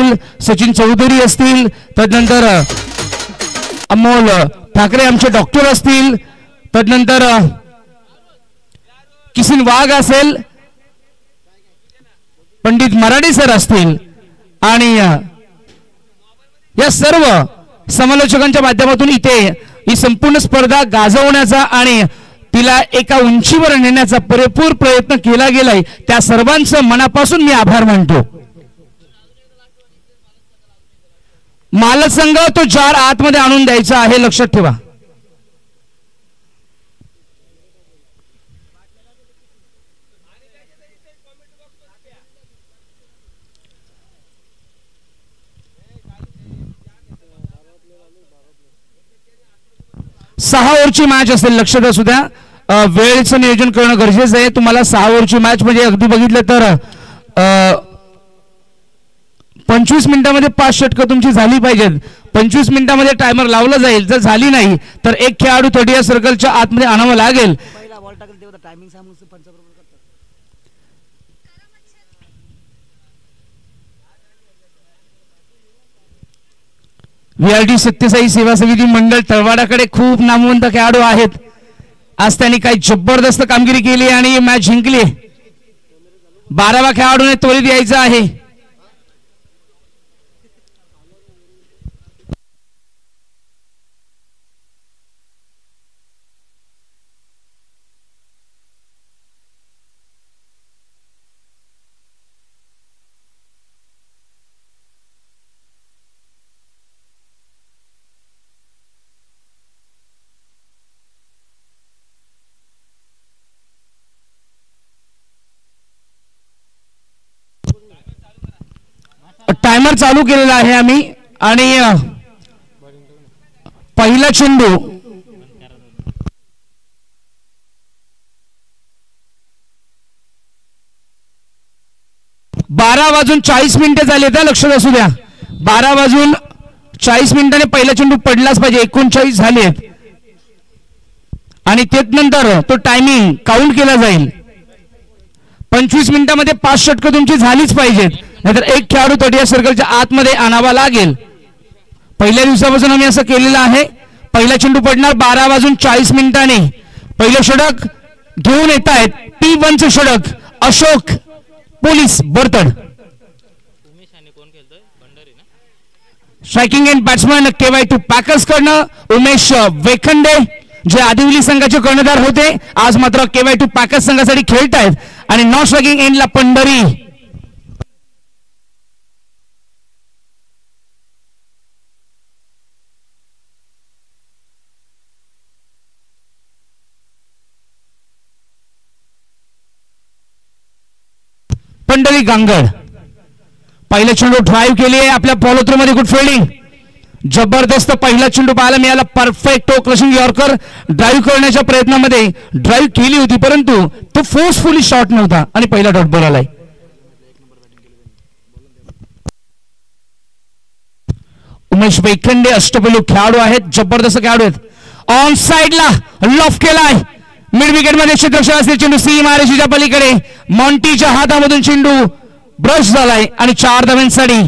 असतील, सचिन चौधरी असतील, तदनंतर अमोल ठाकरे आमचे डॉक्टर असतील, तदनंतर किसन वाघ असेल, पंडित मराठे सर असतील आणि या सर्व समालोचकांच्या माध्यमातून इथे ही संपूर्ण स्पर्धा गाजवण्याचा आणि तिला एका उंचीवर नेण्याचा पुरेपूर प्रयत्न केला गेलाय. त्या सर्वांचं मनापासून मी आभार मानतो. मालक संघ तो जार आतमध्ये आणून द्यायचा आहे, लक्षात ठेवा. सहा ओव्हरची मॅच असेल, लक्षात असू द्या. वेळेचं नियोजन करणं गरजेचं आहे. तुम्हाला 6 ओव्हरची मॅच म्हणजे अगदी बघितलं तर 25 मिनिटांमध्ये 5 षटकं तुमची झाली पाहिजेत. 25 मिनिटांमध्ये टायमर लावला जाईल. जर झाली नाही तर एक खेळाडू 30 सर्कलच्या आतमध्ये आणावं लागेल. VRT सत्यसाई सेवा समिती मंडळ तळवाडाकडे खूप नामवंत खेळाडू आहेत. आज त्यांनी काही जबरदस्त कामगिरी केली आणि मॅच जिंकली. 12व्या खेळाडूने त्वरित यायचं आहे. टायमर चालू केलेला आहे आम्ही आणि पहिला चेंडू 12:40 झाले. तर लक्षात असू द्या, 12:40 पहिला चेंडू पडलाच पाहिजे. 39 झालेत आणि त्यानंतर तो टायमिंग काउंट केला जाईल. 25 मिनिटांमध्ये 5 षटकं तुमची झालीच पाहिजेत, नाहीतर एक खेळाडू 30 सर्कलच्या आतमध्ये आणावा लागेल. पहिल्या दिवसापासून आम्ही असं केलेलं आहे. पहिला चेंडू पडणार 12:40. पहिलं षटक घेऊन येत आहेत P1चं षटक Ashok police Bartad. Striking end batsman KY2 Packers कडनं उमेश वेखंडे जे आदिवली संघाचे कर्णधार होते, आज मात्र KY2 पॅकर्स संघासाठी खेळत आहेत. आणि नॉन स्ट्रायकिंग एंडला पंढरी. पंढरी गांगड पहिला चेंडू ड्राईव्ह केली आहे आपल्या फॉलो थ्रू मध्ये. गुड फिल्डिंग, जबरदस्त पहिला चेंडू पाहायला मिळाला. Perfect toe crushing yorker drive करण्याच्या प्रयत्नामध्ये ड्राईव्ह केली होती, परंतु तो फोर्सफुली शॉट नव्हता आणि पहिला डॉट बॉल आलाय. उमेश वेखंडे अष्टपैलू खेळाडू आहेत, जबरदस्त खेळाडू आहेत. ऑन साइडला लॉफ केलाय. मिड विकेट मध्ये क्षेत्ररक्षक असलेला चेंडू सीमारेषेच्या पलीकडे मॉन्टीच्या हातामधून चेंडू ब्रश झालाय आणि 4 धावांसाठी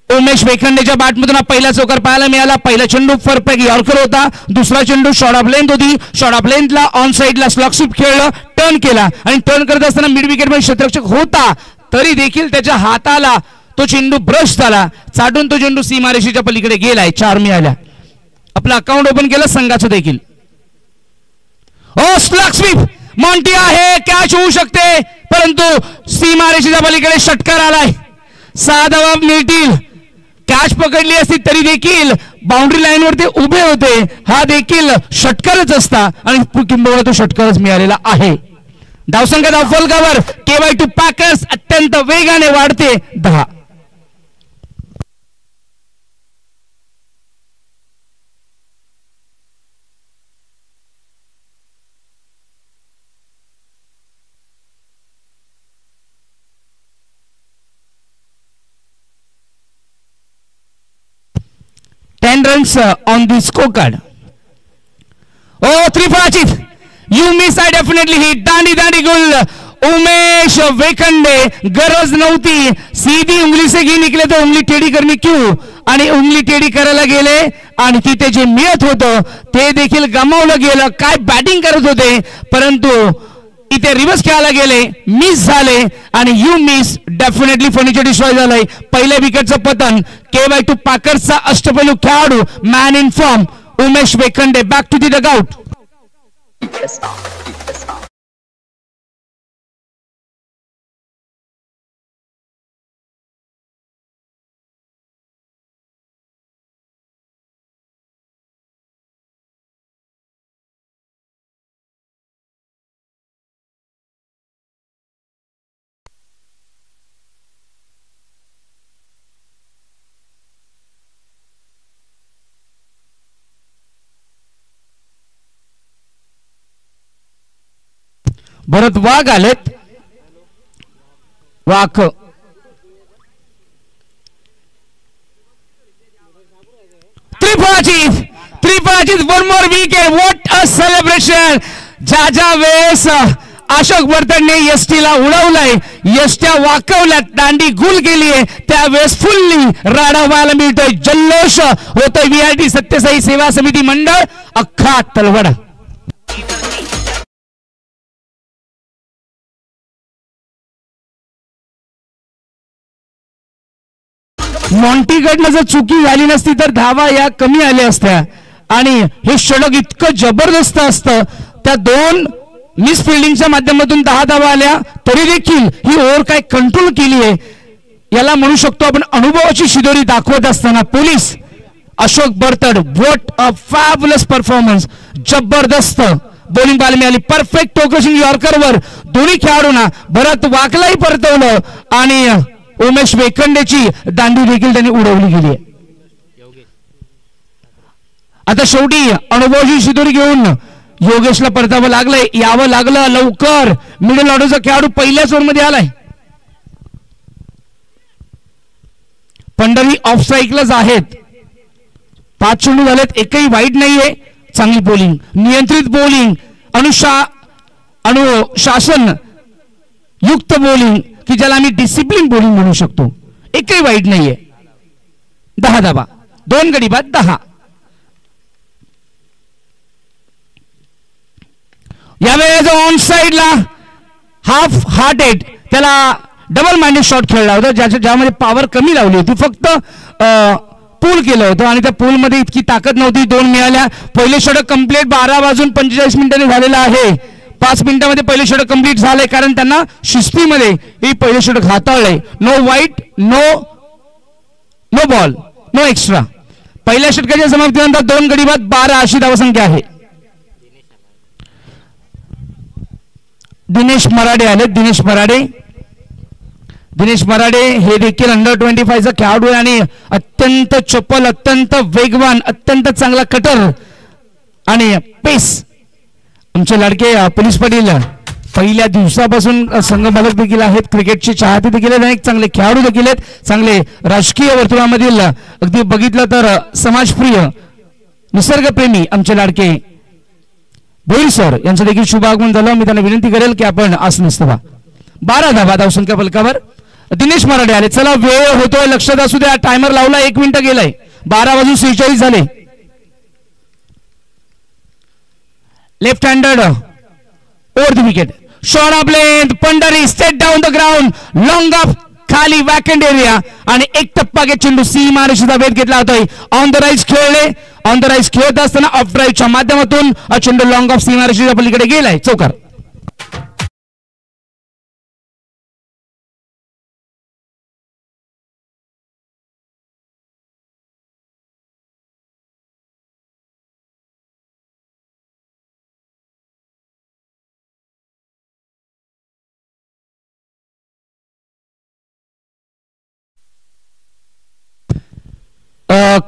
उमेश वेखंडेच्या बॅटमधून पहिला चौकार पाहायला मिळाला. पहिला चेंडू परफेक्ट यॉर्कर होता. दुसरा चेंडू शॉर्ट ऑफ लेंथ होती. शॉर्ट ऑफ लेंथला ऑन साइडला स्लॉग स्वीप खेळलं, टर्न केला आणि टर्न करत असताना मिड विकेट मध्ये क्षेत्ररक्षक होता तरी देखील त्याच्या हाताला तो चेंडू ब्रश झाला. चाटून तो चेंडू सीमारेषेच्या पलीकडे गेलाय. 4 मिळाल्या. आपलं अकाउंट ओपन केलं संघाचं देखील. स्लॉग स्वीप मॉन्टी आहे, कॅच होऊ शकते, परंतु सीमारेषेच्या पलीकडे षटकार आलाय. 6 धावा मिळतील. कॅच पकडली असती तरी देखील बाउंड्री लाईन वरती उभे होते. हा देखील षटकारच असता आणि किंबहुना तो षटकारच मिळालेला आहे. धावसंख्या धावफलकावर KY2 पॅकर्स अत्यंत वेगाने वाढते. 10. runs on the scorecard. Oh, 3 for Achit. You miss, I definitely hit. Dandy goal. Umesh Wekhande गरज नव्हती, सीधी उंगली से घी निकले तो उंगली टेढ़ी करनी क्यों, आणि उंगली टेढ़ी करायला गेले आणि तिथे जे मिळत होतं ते देखील गमावलं गेलं. काय बॅटिंग करत होते, परंतु इथे रिव्हर्स खेळायला गेले, मिस झाले आणि you miss definitely furniture destroy झालंय. पहिल्या विकेटचं पतन KY2 पाकर्सचा अष्टपैलू खेळाडू man in form Umesh Wekhande back to the dugout. Bharat Wagh आलेत. वाघ त्रिफळाची one more wicket. What a celebration. ज्या वेळेस अशोक बर्तनने एसटीला उडवलंय, एसट्या वाकवल्यात, दांडी गुल केलीये, त्यावेळेस फुल्ली राडा व्हायला मिळतोय, जल्लोष होतोय. VIT सत्यसाई सेवा समिती मंडळ अख्खा तलवडा. मॉन्टीकडनं जर चुकी झाली नसती तर धावा या कमी आल्या असत्या आणि हे षटक इतकं जबरदस्त असतं. त्या दोन मिस फिल्डिंगच्या माध्यमातून 10 धावा आल्या तरी देखील ही ओव्हर काय कंट्रोल केली आहे, याला म्हणू शकतो आपण अनुभवाची शिदोरी दाखवत असताना police Ashok Bartad. What a fabulous performance. जबरदस्त बॉलिंग पाहायला मिळाली. परफेक्ट टोकशिंग यॉर्करवर दोन्ही खेळाडूंना भरत वाकलाही परतवलं आणि उमेश वेखंडेची दांडी देखील त्यांनी उडवली गेली आहे. आता शेवटी अनुभवाची शिदोरी घेऊन योगेशला परतावं लागलंय, यावं लागलं लवकर. मिडल ऑर्डरचा खेळाडू पहिल्याच ओव्हरमध्ये आलाय. पंढरी ऑफ स्ट्राईकलाच आहेत. 5 चेंडू झालेत, एकही वाईट नाहीये. चांगली बॉलिंग, नियंत्रित बॉलिंग, अनुशासन युक्त बॉलिंग की ज्याला आम्ही डिसिप्लिन बॉलिंग म्हणू शकतो. एकही वाईट नाहीये. 10 धावा, 2 गडी बाद 10. यावेळेस ऑन साइडला हाफ हार्टेड त्याला डबल माइंडेड शॉट खेळला होता, ज्यामध्ये पॉवर कमी लावली होती. फक्त पूल केलं होतं आणि त्या पूल मध्ये इतकी ताकद नव्हती. 2 मिळाल्या. पहिले षटक कंप्लीट 12 वाजून 45 मिनिटांनी झालेलं आहे. 5 मिनिटांमध्ये पहिले षटक कंप्लीट झालंय कारण त्यांना शिस्तीमध्ये हे पहिले षटक हाताळलंय. No wide, no ball, no extra. पहिल्या षटकाच्या समाप्तीनंतर 2 गडी बाद 12 अशी धावसंख्या आहे. दिनेश मराडे आले. दिनेश मराडे हे देखील अंडर 25 खेळाडू आहे आणि अत्यंत चपल, अत्यंत वेगवान, अत्यंत चांगला कटर आणि पेस. आमचे लाडके पोलीस पाटील पहिल्या दिवसापासून संघमालक देखील आहेत, क्रिकेटचे चाहते देखील आहेत, अनेक चांगले खेळाडू देखील आहेत, चांगले राजकीय वर्तुळामधील अगदी बघितलं तर समाजप्रिय निसर्गप्रेमी आमचे लाडके भोईर सर यांचं देखील शुभ आगमन झालं. मी त्यांना विनंती करेल की आपण आसनस्थ व्हा. 12 धावा धावसंख्या फलकावर. दिनेश मराठे आले. चला वेळ होतोय, लक्षात असू द्या. टायमर लावला, 1 मिनिट गेलाय. 12 वाजून 46 झाले. Left handed over the wicket. Shot of length. Pandhari state down the ground. Long of खाली वॅकंट एरिया आणि एक टप्पा घेत चेंडू सीमारेषेचा वेध घेतला होता. ऑन द राईज खेळले. ऑन द राईज खेळत असताना ऑफ ड्राईव्हच्या माध्यमातून चेंडू लॉंग ऑफ सीमारेषेच्या पलीकडे गेलाय. चौकार.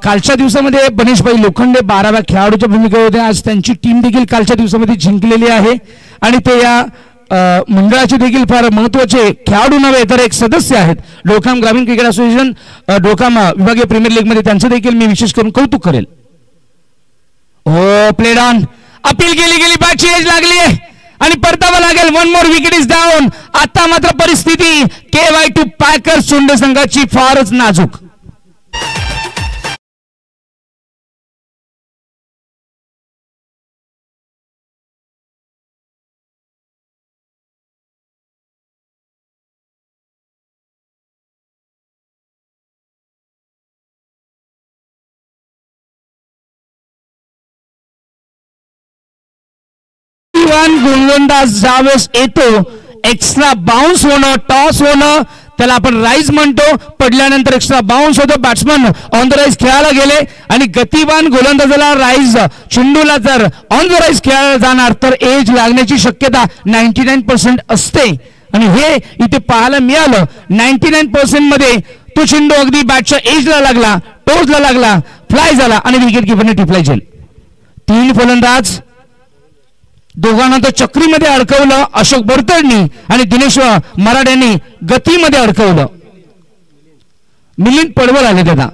कालच्या दिवसामध्ये बनेशभाई लोखंडे 12व्या खेळाडूच्या भूमिकेवर होते. आज त्यांची टीम देखील कालच्या दिवसामध्ये जिंकलेली आहे आणि ते या मंडळाचे देखील फार महत्त्वाचे खेळाडू नव्हे तर एक सदस्य आहेत. डोकाम ग्रामीण क्रिकेट असोसिएशन, डोकाम विभागीय प्रीमियर लीग मध्ये त्यांचं देखील मी विशेष करून कौतुक करेल. हो, प्लेड ऑन. अपील केली गेली, बॅटची एज लागली आहे आणि परतावा लागेल. One more wicket is down. आता मात्र परिस्थिती KY2 पॅकर्स चुंड संघाची फारच नाजूक. गोलंदाज ज्यावेळेस येतो एक्स्ट्रा बाउन्स होणं, टॉस होणं, त्याला आपण राईज म्हणतो. पडल्यानंतर एक्स्ट्रा बाउन्स होतो. बॅट्समन ऑन द राईज खेळायला गेले आणि गतिवान गोलंदाजाला राईज, चेंडूला जर ऑन द राईज खेळायला जाणार तर एज लागण्याची शक्यता 99% असते. आणि हे इथे पाहायला मिळालं. 99% मध्ये तो चेंडू अगदी बॅटच्या एजला लागला, टोजला लागला, फ्लाय झाला आणि विकेट किपरने टिपलाय झेल. 3 फलंदाज दोघांना तर चक्रीमध्ये अडकवलं अशोक बडतडनी आणि दिनेश मराठ्यांनी गतीमध्ये अडकवलं. मिलिंद पडवल आले त्याला.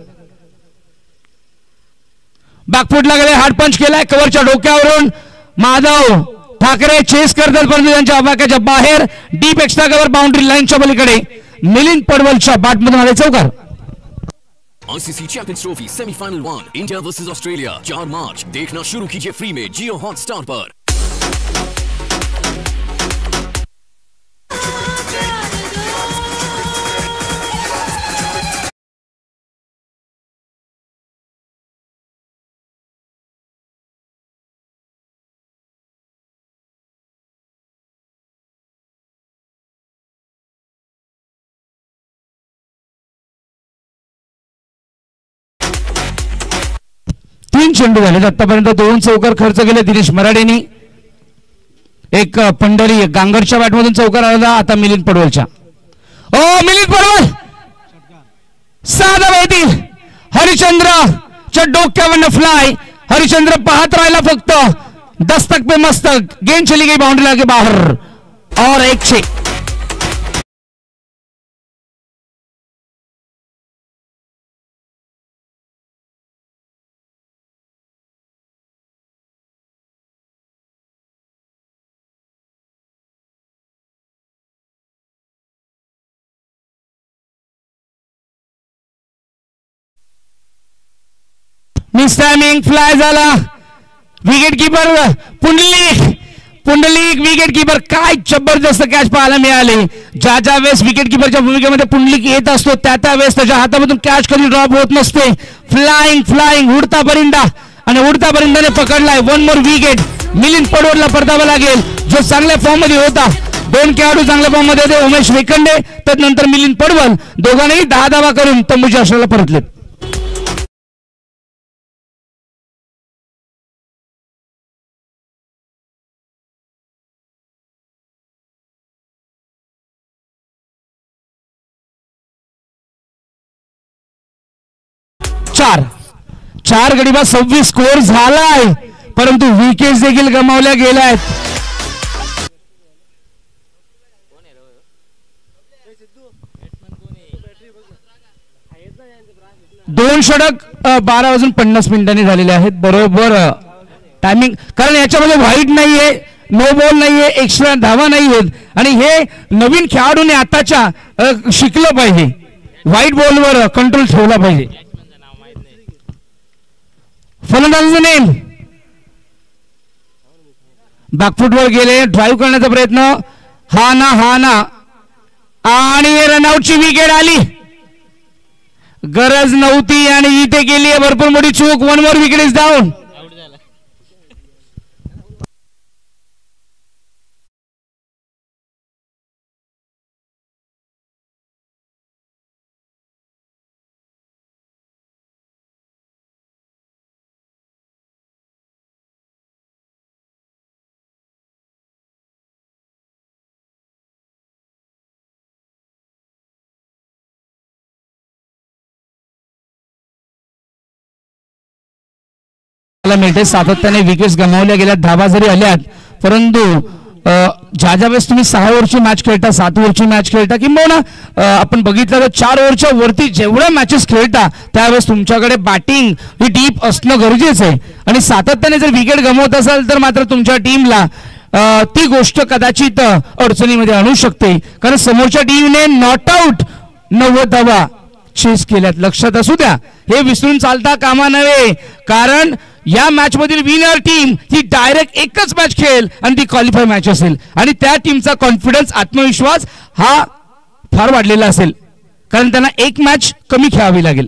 बॅकफुटला गेले, हार्ड पंच केलाय कव्हरच्या डोक्यावरून. माधव ठाकरे चेस करतात परंतु त्यांच्या अबाक्याच्या बाहेर. डीप एक्स्ट्रा कव्हर बाउंड्री लाईनच्या पलीकडे मिलिंद पडवलच्या बॅटमधून आले चौकार. ICC champions trophy semifinal 1 India versus Australia 4 मार्च देखना शुरू कीजिए फ्री में जियो हॉटस्टार पर. चेंडू झाले आतापर्यंत. 2 चौकार खर्च केले दिनेश मराठेंनी. एक पंढरी गांगरच्या बॅटमधून चौकार आला आता मिलिंद पडवलच्या. मिलिंद पडवल साधा वेळी हरिचंद्रच्या डोक्यावरनं फ्लाय. हरिचंद्र पाहत राहिला फक्त. दस्तक पे मस्तक, गेंद चली गई बाउंड्री लाके बाहर और 1 मिस टायमिंग, फ्लाय झाला. Wicket keeper Pundlik wicket keeper. काय जबरदस्त कॅच पाहायला मिळाले. ज्या वेळेस विकेट किपरच्या भूमिकेमध्ये पुंडलिक येत असतो त्या वेळेस त्याच्या हातामधून कॅच कधी ड्रॉप होत नसते. फ्लाइंग उडता परिंदा आणि उडता परिंदाने पकडलाय. 1 मोर विकेट. मिलिंद पडवलला परतावा लागेल जो चांगल्या फॉर्म मध्ये होता. 2 खेळाडू चांगल्या फॉर्म मध्ये होते. उमेश वेखंडे त्यानंतर मिलिंद पडवल दोघांनाही 10 धावा करून तंबूच्या आश्रयाला परतलेत. चार गडी बाद 26 स्कोर झालाय परंतु विकेट देखील गमावल्या गेल्या आहेत. 2 षटक 12:50 झालेले आहेत. बरोबर टायमिंग. कारण याच्यामध्ये व्हाईट नाहीये, नो बॉल नाहीये, एक्स्ट्रा धावा नाहीयेत आणि हे नवीन खेळाडूने आताच्या शिकलं पाहिजे. व्हाईट बॉलवर कंट्रोल ठेवला पाहिजे. फलंदाजाचं नेम बॅकफुटवर गेले. ड्राईव्ह करण्याचा प्रयत्न. हा ना आणि रनआउटची विकेट आली. गरज नव्हती आणि इथे गेली आहे भरपूर मोठी चूक. 1 मोर विकेट इज डाऊन. मिळते. सातत्याने विकेट्स गमावल्या गेल्या, धावा जरी आल्यात परंतु ज्या वेळेस तुम्ही 6 ओव्हरची मॅच खेळता, 7 ओव्हरची मॅच खेळता किंवा आपण बघितलं तर 4 ओव्हरच्या वरती जेवढ्या मॅचेस खेळता त्यावेळेस तुमच्याकडे बॅटिंग ही डीप असणं गरजेचं आहे. आणि सातत्याने जर विकेट गमवत असाल तर मात्र तुमच्या टीमला ती गोष्ट कदाचित अडचणीमध्ये आणू शकते, कारण समोरच्या टीमने नॉट आउट 90 धावा चेस केल्यात. लक्षात असू द्या, हे विसरून चालता कामा नये, कारण या मॅच मधील विनर टीम ही डायरेक्ट एकच मॅच खेळेल आणि ती क्वालिफाय मॅच असेल, आणि त्या टीमचा कॉन्फिडन्स, आत्मविश्वास हा फार वाढलेला असेल, कारण त्यांना एक मॅच कमी खेळावी लागेल.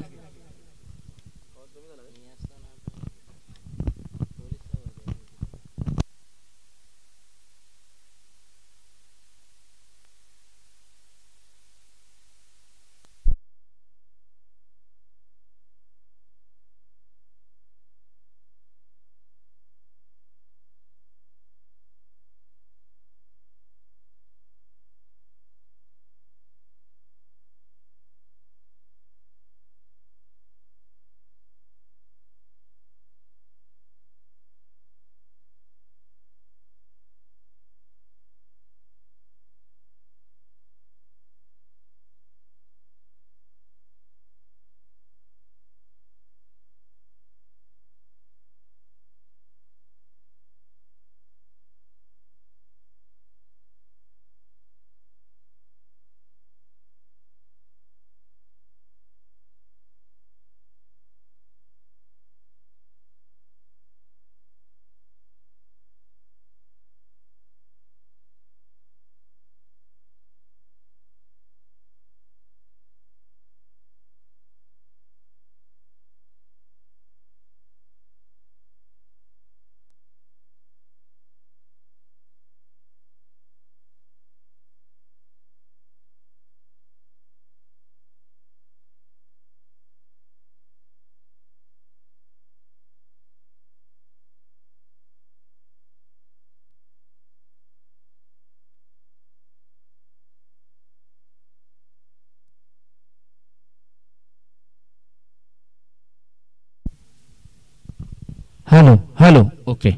हॅलो ओके,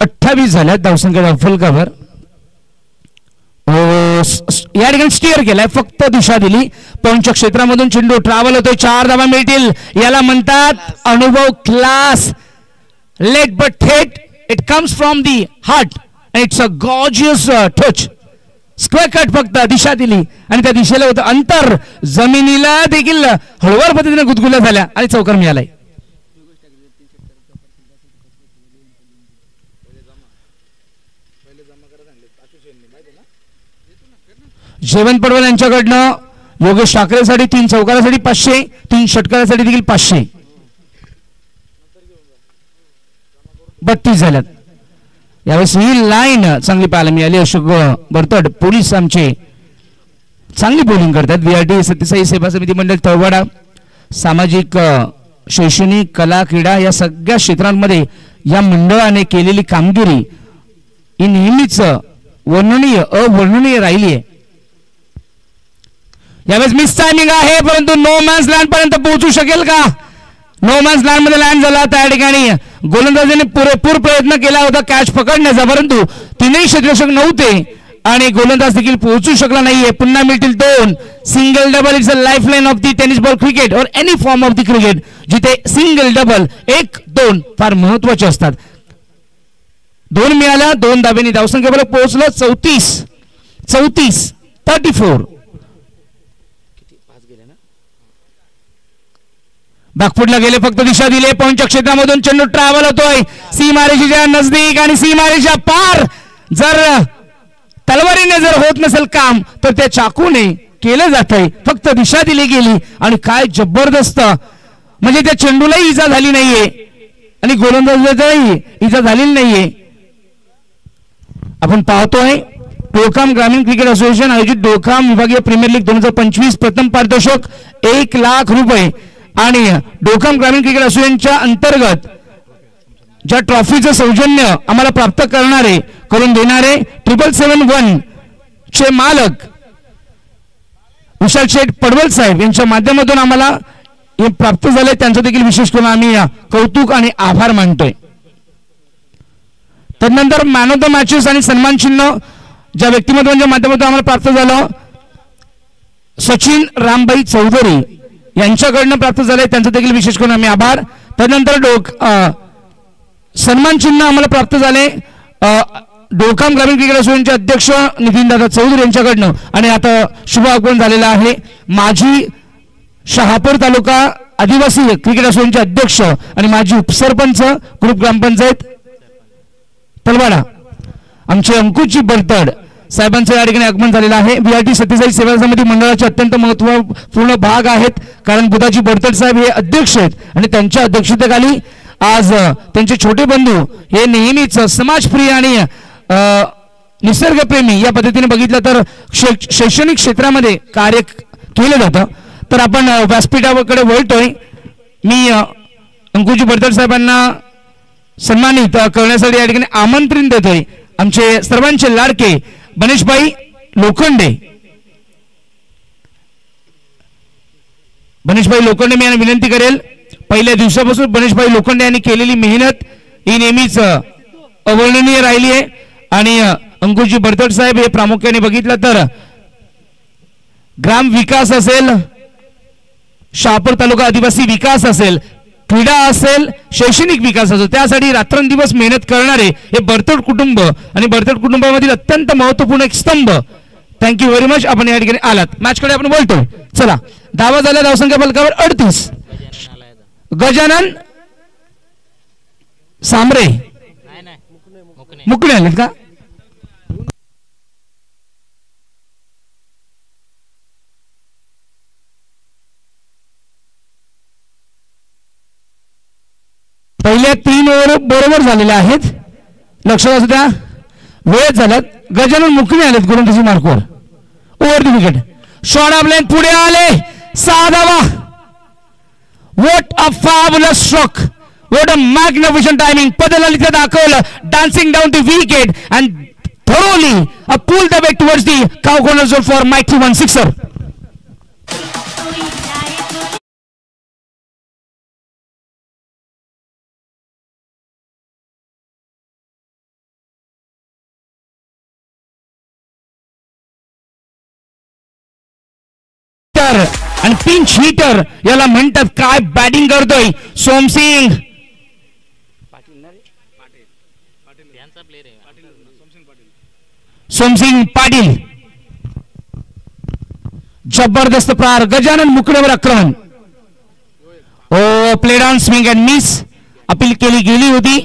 28 झाल्यात धावसंख्या फलकावर. या ठिकाणी स्टिअर केलाय, फक्त दिशा दिली. पॉईंटच्या क्षेत्रामधून चेंडू ट्रॅव्हल होतोय, 4 धावा मिळतील. याला म्हणतात अनुभव, क्लास. लेट बट थेट, it comes from the heart and it's a gorgeous touch. Square cut, फक्त दिशा दिली आणि त्या दिशेला होतं अंतर. जमिनीला देखील हळूवार पद्धतीने गुदगुल्या झाल्या आणि चौकार मिळालाय. जयवंत पडवल यांच्याकडनं योगेश ठाकरेसाठी 3 चौकारासाठी 500, 3 षटकारासाठी देखील 500. 32 झाल्यात. यावेळेस ही लाईन चांगली पाहायला मिळाली. अशोक बरतड पोलीस आमचे चांगली बॉलिंग करतात. VRT सत्यसाई सेवा समिती मंडळ तळवाडा, सामाजिक, शैक्षणिक, कला, क्रीडा या सगळ्या क्षेत्रांमध्ये या मंडळाने केलेली कामगिरी ही नेहमीच वर्णनीय, अवर्णनीय राहिली आहे. यावेळेस मिस टायमिंग आहे, परंतु नो मॅन्स लँड पर्यंत पोहोचू शकेल का? नो मॅन्स लँड मध्ये लँड झाला. त्या ठिकाणी गोलंदाजाने पुरेपूर प्रयत्न केला होता कॅच पकडण्याचा, परंतु तीनही क्षेत्ररक्षक नव्हते आणि गोलंदाज देखील पोहोचू शकला नाहीये. पुन्हा मिळतील 2. Single double is a life line of the tennis ball cricket और any form of the cricket, जिथे सिंगल डबल 1-2 फार महत्वाचे असतात. 2 मिळाल्या, 2 धाब्यांनी धावसंख्येवर पोहोचलं. 34. बॅकफुटला गेले, फक्त दिशा दिले. पॉईंटच्या क्षेत्रामधून चेंडू ट्रॅव्हल होतोय सीमारेषेच्या नजदीक आणि सीमारेषेच्या पार. जर तलवारीने जर होत नसेल काम, तर त्या चाकूने केलं जात आहे. फक्त दिशा दिली गेली आणि काय जबरदस्त, म्हणजे त्या चेंडूलाही इजा झाली नाहीये आणि गोलंदाजालाही इजा झालेली नाहीये. आपण पाहतोय डोकाम ग्रामीण क्रिकेट असोसिएशन आयोजित डोकाम विभागीय प्रीमियर लीग 2025 प्रथम पारितोषिक 1 लाख रुपये आणि डोकाम ग्रामीण क्रिकेट असोसिएशनच्या अंतर्गत ज्या ट्रॉफीचं सौजन्य आम्हाला प्राप्त करून देणारे 771 चे मालक विशाल शेठ पडवल साहेब यांच्या माध्यमातून आम्हाला हे प्राप्त झाले. त्यांचं देखील विशेष करून आम्ही कौतुक आणि आभार मानतोय. तदनंतर मॅन ऑफ द मॅचेस आणि सन्मान चिन्ह ज्या व्यक्तिमत्वांच्या माध्यमातून आम्हाला प्राप्त झालं, सचिन रामबाई चौधरी यांच्याकडनं प्राप्त झाले. त्यांचं देखील विशेष करून आम्ही आभार. तदनंतर सन्मान चिन्ह आम्हाला प्राप्त झाले डोकाम ग्रामीण क्रिकेट असोसिएशनचे अध्यक्ष नितीनदादा चौधरी यांच्याकडनं आणि आता शुभ आगमन झालेलं आहे माजी शहापूर तालुका आदिवासी क्रिकेट असोसिएशनचे अध्यक्ष आणि माजी उपसरपंच ग्रुप ग्रामपंचायत तलवाडा आमचे अंकुशजी बरतड साहेबांचं या ठिकाणी आगमन झालेलं आहे बीआरटी सत्यसाई सेवा समिती मंडळाचे अत्यंत महत्त्वपूर्ण भाग आहेत कारण बुधाजी बरतड साहेब हे अध्यक्ष आहेत आणि त्यांच्या अध्यक्षतेखाली आज त्यांचे छोटे बंधू हे नेहमीच समाजप्रिय आणि निसर्गप्रेमी या पद्धतीने बघितलं तर शैक्षणिक क्षेत्रामध्ये कार्य केलं जातं तर आपण व्यासपीठाकडे वळतोय मी अंकुशजी बरतड साहेबांना सन्मानित करण्यासाठी या ठिकाणी आमंत्रण देतोय आमचे सर्वांचे लाडके बनेशभाई लोखंडे मी यांना विनंती करेल पहिल्या दिवसापासून बनेशभाई लोखंडे यांनी केलेली मेहनत ही नेहमीच अवर्णनीय राहिली आहे आणि अंकुशजी बरतड साहेब हे प्रामुख्याने बघितलं तर ग्राम विकास असेल शहापूर तालुका आदिवासी विकास असेल क्रीडा असेल शैक्षणिक विकास असेल त्यासाठी रात्रंदिवस मेहनत करणारे हे बरतड कुटुंब आणि बरतड कुटुंबामधील अत्यंत महत्त्वपूर्ण एक स्तंभ थँक्यू व्हेरी मच आपण या ठिकाणी आलात मॅचकडे आपण बोलतोय चला धावा झाल्या धावसंख्या फलकावर 38 गजानन सांबरे मुकणे आलेत का पहिल्या 3 ओव्हर बरोबर झालेल्या आहेत लक्षात असू द्या वेळ झाल्यात गजानन मुकणे आलेत गोलंदाजी मार्कवर over the wicket shot off lane पुढे आले 6 धावा what a fabulous stroke what a magnificent timing पदललित दाखवलं dancing down the wicket and thoroughly pull the back towards the cow corner zone for mighty one sixer आणि pinch hitter याला म्हणतात काय batting करतोय सोमसिंग पाटील जबरदस्त प्रहार गजानन मुकणेवर आक्रमण oh played on swing and miss appeal केली गेली होती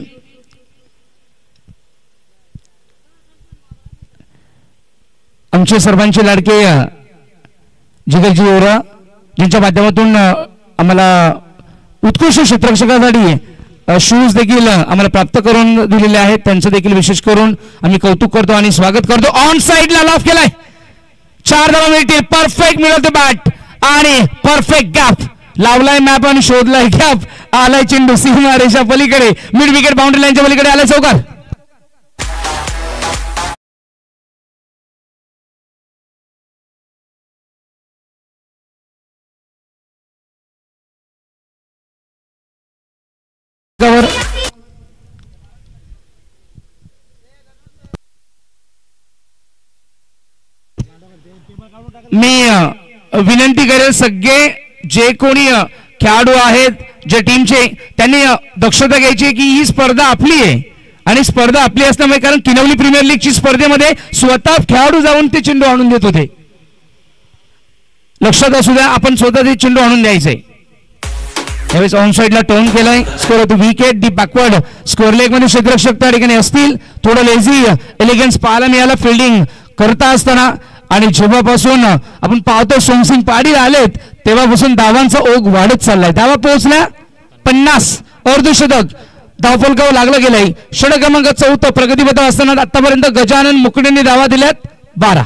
आमचे सर्वांचे लाडके जिगरजी ओरा ज्यांच्या माध्यमातून आम्हाला उत्कृष्ट क्षेत्ररक्षकासाठी शूज देखील आम्हाला प्राप्त करून दिलेले आहेत त्यांचं देखील विशेष करून आम्ही कौतुक करतो आणि स्वागत करतो ऑन साइडला लॉफ केलाय 4 धावा मिळतील परफेक्ट मिळवते बॅट आणि परफेक्ट गॅप लावलाय मॅप आणि शोधलाय गॅप आलाय चेंडू सीमा रेषा पलीकडे मिड विकेट बाउंड्री लाईनच्या पलीकडे आलाय चौकार मी विनंती करेल सगळे जे कोणी खेळाडू आहेत जे टीमचे त्यांनी दक्षता घ्यायची की ही स्पर्धा आपली आहे आणि स्पर्धा आपली असल्यामुळे कारण किनवली प्रीमियर लीगची स्पर्धेमध्ये स्वतः खेळाडू जाऊन ते चेंडू आणून देत होते लक्षात असू द्या आपण स्वतः ते चेंडू आणून द्यायचे यावेळेस ऑन साइडला टर्न केलाय स्कोर होतो विकेट दी बॅकवर्ड स्कोर लेग मध्ये क्षेत्ररक्षक त्या ठिकाणी असतील थोडं लेझी एलिगन्स पाहायला मिळालं फिल्डिंग करता असताना आणि जेव्हापासून आपण पाहतो सोमसिंग पाटील आलेत तेव्हापासून धावांचा ओघ वाढत चाललाय धावा पोहोचल्या 50 अर्धशतक धावफलकावर लागलं गेलंय षटक क्रमांक 4 प्रगतीपथ असताना आतापर्यंत गजानन मुकणेंनी धावा दिल्यात 12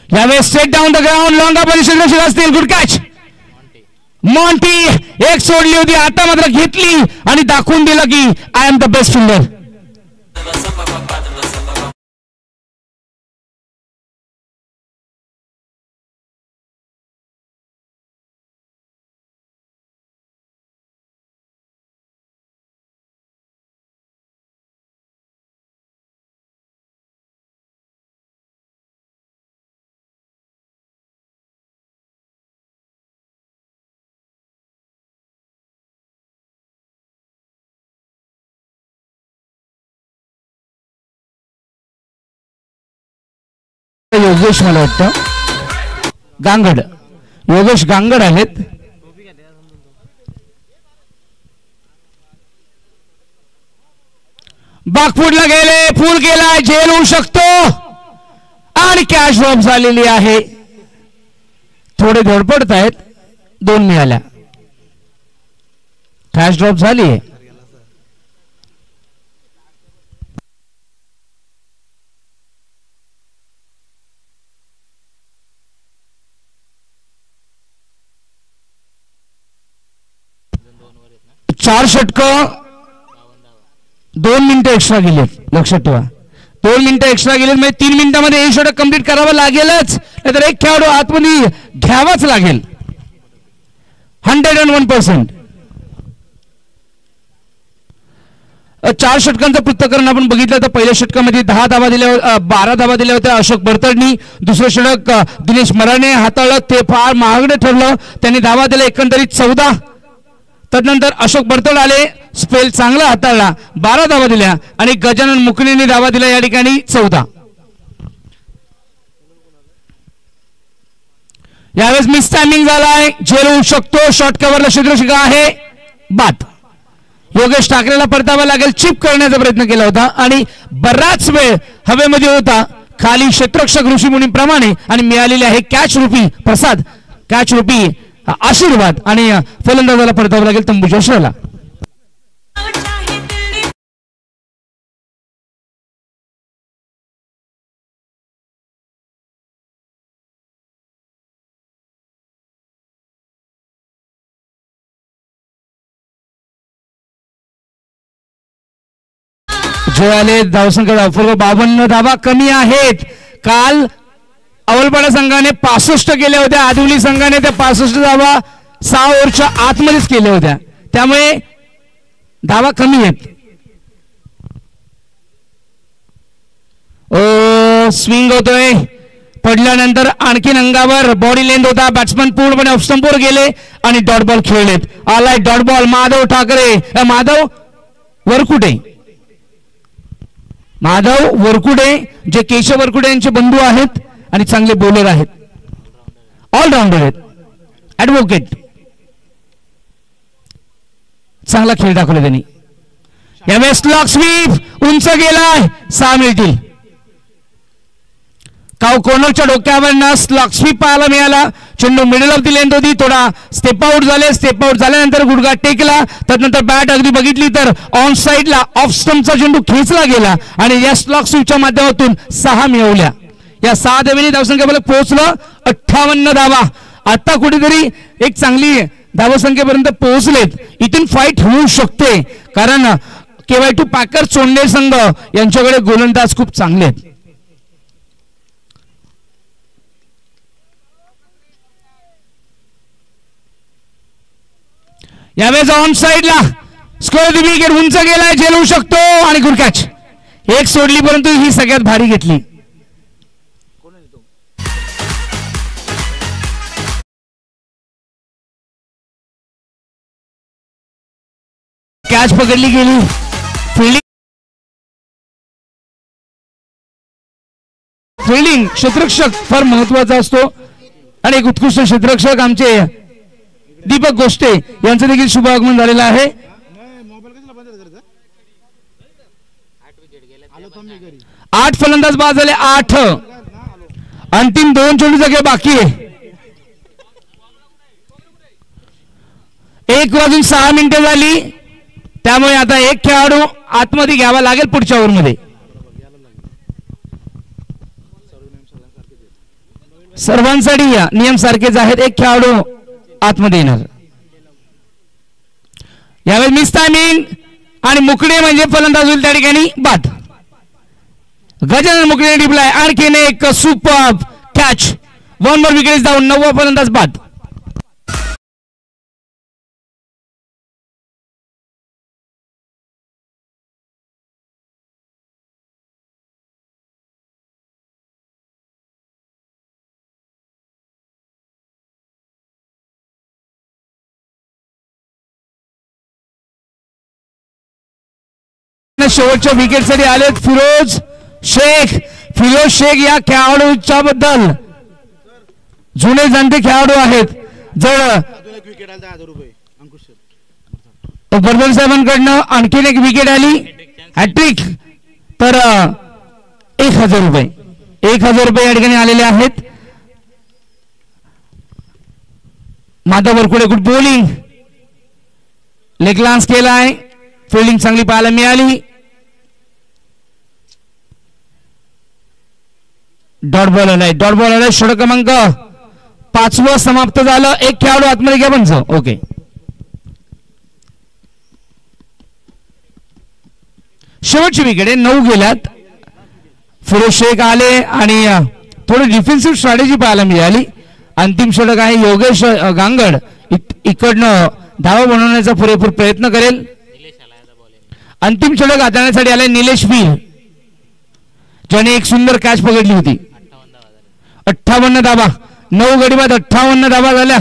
यावेळेस स्ट्रेट डाऊन द ग्राउंड लॉंगा परिषद असतील गुड कॅच मॉन्टी एक सोडली होती आता मात्र घेतली आणि दाखवून दिलं की I am the best fielder Yogesh मला वाटतं गांगड, योगेश गांगड आहेत. बागफुटला गेले, फुल केलाय, झेल होऊ शकतो आणि कॅश ड्रॉप झालेली आहे. थोडे धडपडत आहेत, 2 मिळाल्या, कॅश ड्रॉप झाली. चार षटकं 2 मिनिटं एक्स्ट्रा गेलेत, लक्षात ठेवा. 2 मिनिटं एक्स्ट्रा गेलेत म्हणजे 3 मिनिटांमध्ये हे षटक कंप्लीट करावं लागेलच, नाहीतर एक खेळाडू आतमध्ये घ्यावाच लागेल. 101%. 4 षटकांचं पृथक्करण आपण बघितलं तर पहिल्या षटकामध्ये 10 धावा दिल्या, 12 धावा दिल्या होत्या अशोक बडतडनी. दुसरं षटक दिनेश मराने हाताळलं, ते फार महागडे ठरलं, त्यांनी धावा दिल्या एकंदरीत 14. तदनंतर अशोक बडतड आले, स्पेल चांगला हाताळला, 12 धावा दिल्या आणि गजानन मुकणेने धावा दिल्या या ठिकाणी 14. यावेळेस मिस टायमिंग झालाय, झेल होऊ शकतो. शॉर्ट कव्हरला क्षेत्ररक्षक आहे, बाद. योगेश ठाकरेला परतावा लागेल, चिप करण्याचा प्रयत्न केला होता आणि बराच वेळ हवेमध्ये होता खाली क्षेत्ररक्षक ऋषीमुनीप्रमाणे आणि मिळालेले आहे कॅच रूपी प्रसाद, कॅच रूपी आशीर्वाद आणि फलंदाजाला परतावा लागेल तंबूच्या श्रेला. जो आले धावसंख्या 52 धावा कमी आहेत. काल अवलपाडा संघाने 65 केल्या होत्या, आदिवली संघाने त्या 65 धावा 6 ओव्हरच्या आतमध्येच केल्या होत्या, त्यामुळे धावा कमी आहेत. स्विंग होतोय, पडल्यानंतर आणखीन अंगावर बॉडी लेंथ होता, बॅट्समन पूर्णपणे ऑफस्टंपवर गेले आणि डॉट बॉल खेळलेत. आलाय डॉट बॉल, माधव ठाकरे, माधव वरकुटे, माधव वरकुडे जे केशव वरकुडे यांचे बंधू आहेत आणि चांगले बॉलर आहेत, ऑलराऊंडर आहेत, ऍडव्होकेट. चांगला खेळ दाखवला त्यांनी. यावेळेस लॉक स्वीप उंच गेलाय, 6 मिळतील. काव कॉर्नरच्या डोक्यावर स्लॉक स्वीप पाहायला मिळाला. चेंडू मिडल ऑफ दी लेंथ होती, थोडा स्टेप आउट झाले, स्टेप आउट झाल्यानंतर गुडघा टेकला, त्यानंतर बॅट अगदी बघितली तर ऑन साइडला ऑफ स्टंपचा चेंडू खेचला गेला आणि या स्लॉक स्वीपच्या माध्यमातून 6 मिळवल्या. या 6 धावेने धावसंख्येमध्ये पोहोचलं 58 धावा. आता कुठेतरी एक चांगली धावसंख्येपर्यंत पोहोचलेत. इथून फाईट होऊ शकते कारण KY2 पॅकर चोंडे संघ यांच्याकडे गोलंदाज खूप चांगले आहेत. यावेळेस ऑन साइडला स्क्वेअर विकेट उंच गेलाय, झेल होऊ शकतो आणि गुड कॅच. एक सोडली परंतु ही सगळ्यात भारी घेतली. कॅच पकडली गेली. फिल्डिंग क्षेत्ररक्षक फार महत्वाचा असतो आणि एक उत्कृष्ट क्षेत्ररक्षक आमचे दीपक गोष्टे यांचं देखील शुभ आगमन झालेलं आहे. 8 फलंदाज बाद झाले, 8. अंतिम 2 चेंडू सगळे बाकी आहे. 1 वाजून 6 मिनिटे झाली, त्यामुळे आता एक खेळाडू आतमध्ये घ्यावा लागेल पुढच्या ओव्हरमध्ये. सर्वांसाठी नियम सारखेच आहेत, एक खेळाडू आतमध्ये येणार. यावेळी मिस टायमिंग आणि मुकडे म्हणजे फलंदाज होईल त्या ठिकाणी बाद. गजानन मुकडे डिप्लाय, आणखीन एक super catch, 1 more wicket down, 9वा फलंदाज बाद. शेवटच्या विकेटसाठी आलेत फिरोज शेख, फिरोज शेख या खेळाडूच्या बद्दल जुने जाणते खेळाडू आहेत. जर बर्दल साहेबांकडनं आणखीन एक विकेट आली हॅट्रिक तर 1000 रुपये 1000 रुपये या ठिकाणी आलेले आहेत. माधव वरकुडे गुड बॉलिंग लेग लान्स केलाय. फिल्डिंग चांगली पाहायला मिळाली. डॉट बॉल आलाय षटक क्रमांक 5 समाप्त झालं. एक खेळाडू आतमध्ये घ्या पंच. ओके शेवटची विकेट आहे. 9 गेल्यात. फिरोज शेख आले आणि थोडी डिफेन्सिव्ह स्ट्रॅटेजी पाहायला मिळाली. अंतिम षटक आहे. योगेश गांगड इकडनं धावा बनवण्याचा पुरेपूर प्रयत्न करेल. अंतिम षटक हाताळण्यासाठी आलाय निलेश वीर ज्याने एक सुंदर कॅच पकडली होती. 58 धाबा 9 गडी बाद 58 धाबा झाल्या.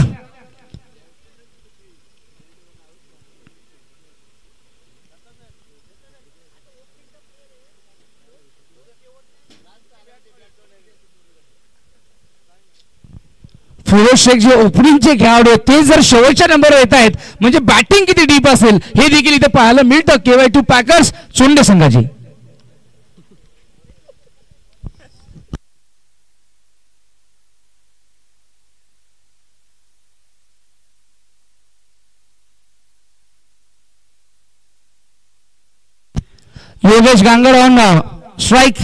फिरोज शेख जे ओपनिंगचे खेळाडू आहेत ते जर शेवटच्या नंबरवर येत आहेत म्हणजे बॅटिंग किती डीप असेल हे देखील इथे पाहायला मिळतं. KY2 पॅकर्स चोंडे संघाची. Yogesh Gangad on strike.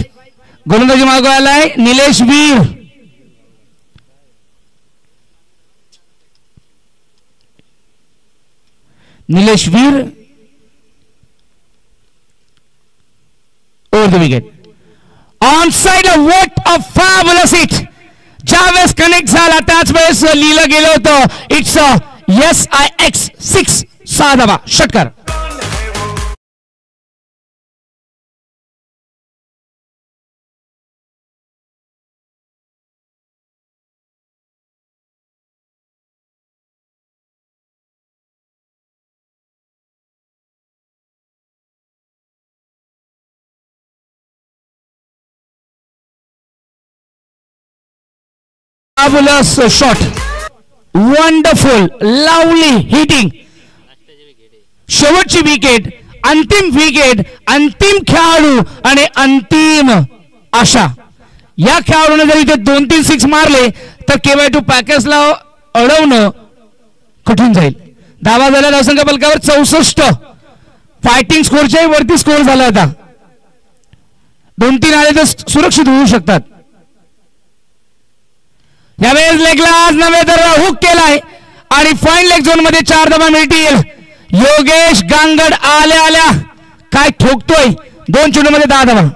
गोलंदाजी मागं आलाय Nilesh Veer. Nilesh Veer over the wicket on side. What a fabulous hit. ज्यावेळेस कनेक्ट झाला त्याच वेळेस लिहिलं गेलं होतं इट्स SIX 6. 6 धावा षटकार. Fabulous shot, wonderful, lovely hitting. शेवटची विकेट, अंतिम विकेट, अंतिम खेळाडू आणि अंतिम आशा. या खेळाडूने जर इथे 2-3 सिक्स मारले तर KY2 पॅकर्सला अडवणं कठीण जाईल. धावा झाल्या धावसंख्या फलकावर 64. फायटिंग स्कोरच्याही वरती स्कोर झाला आता. 2-3 आले तर सुरक्षित होऊ शकतात. यावेळेस लेगलाच नव्हे तर हुक केलाय आणि फाईन लेग झोन मध्ये 4 धावा मिळतील. योगेश गांगड आल्या आल्या काय ठोकतोय. 2 चेंडूमध्ये 10 धावा.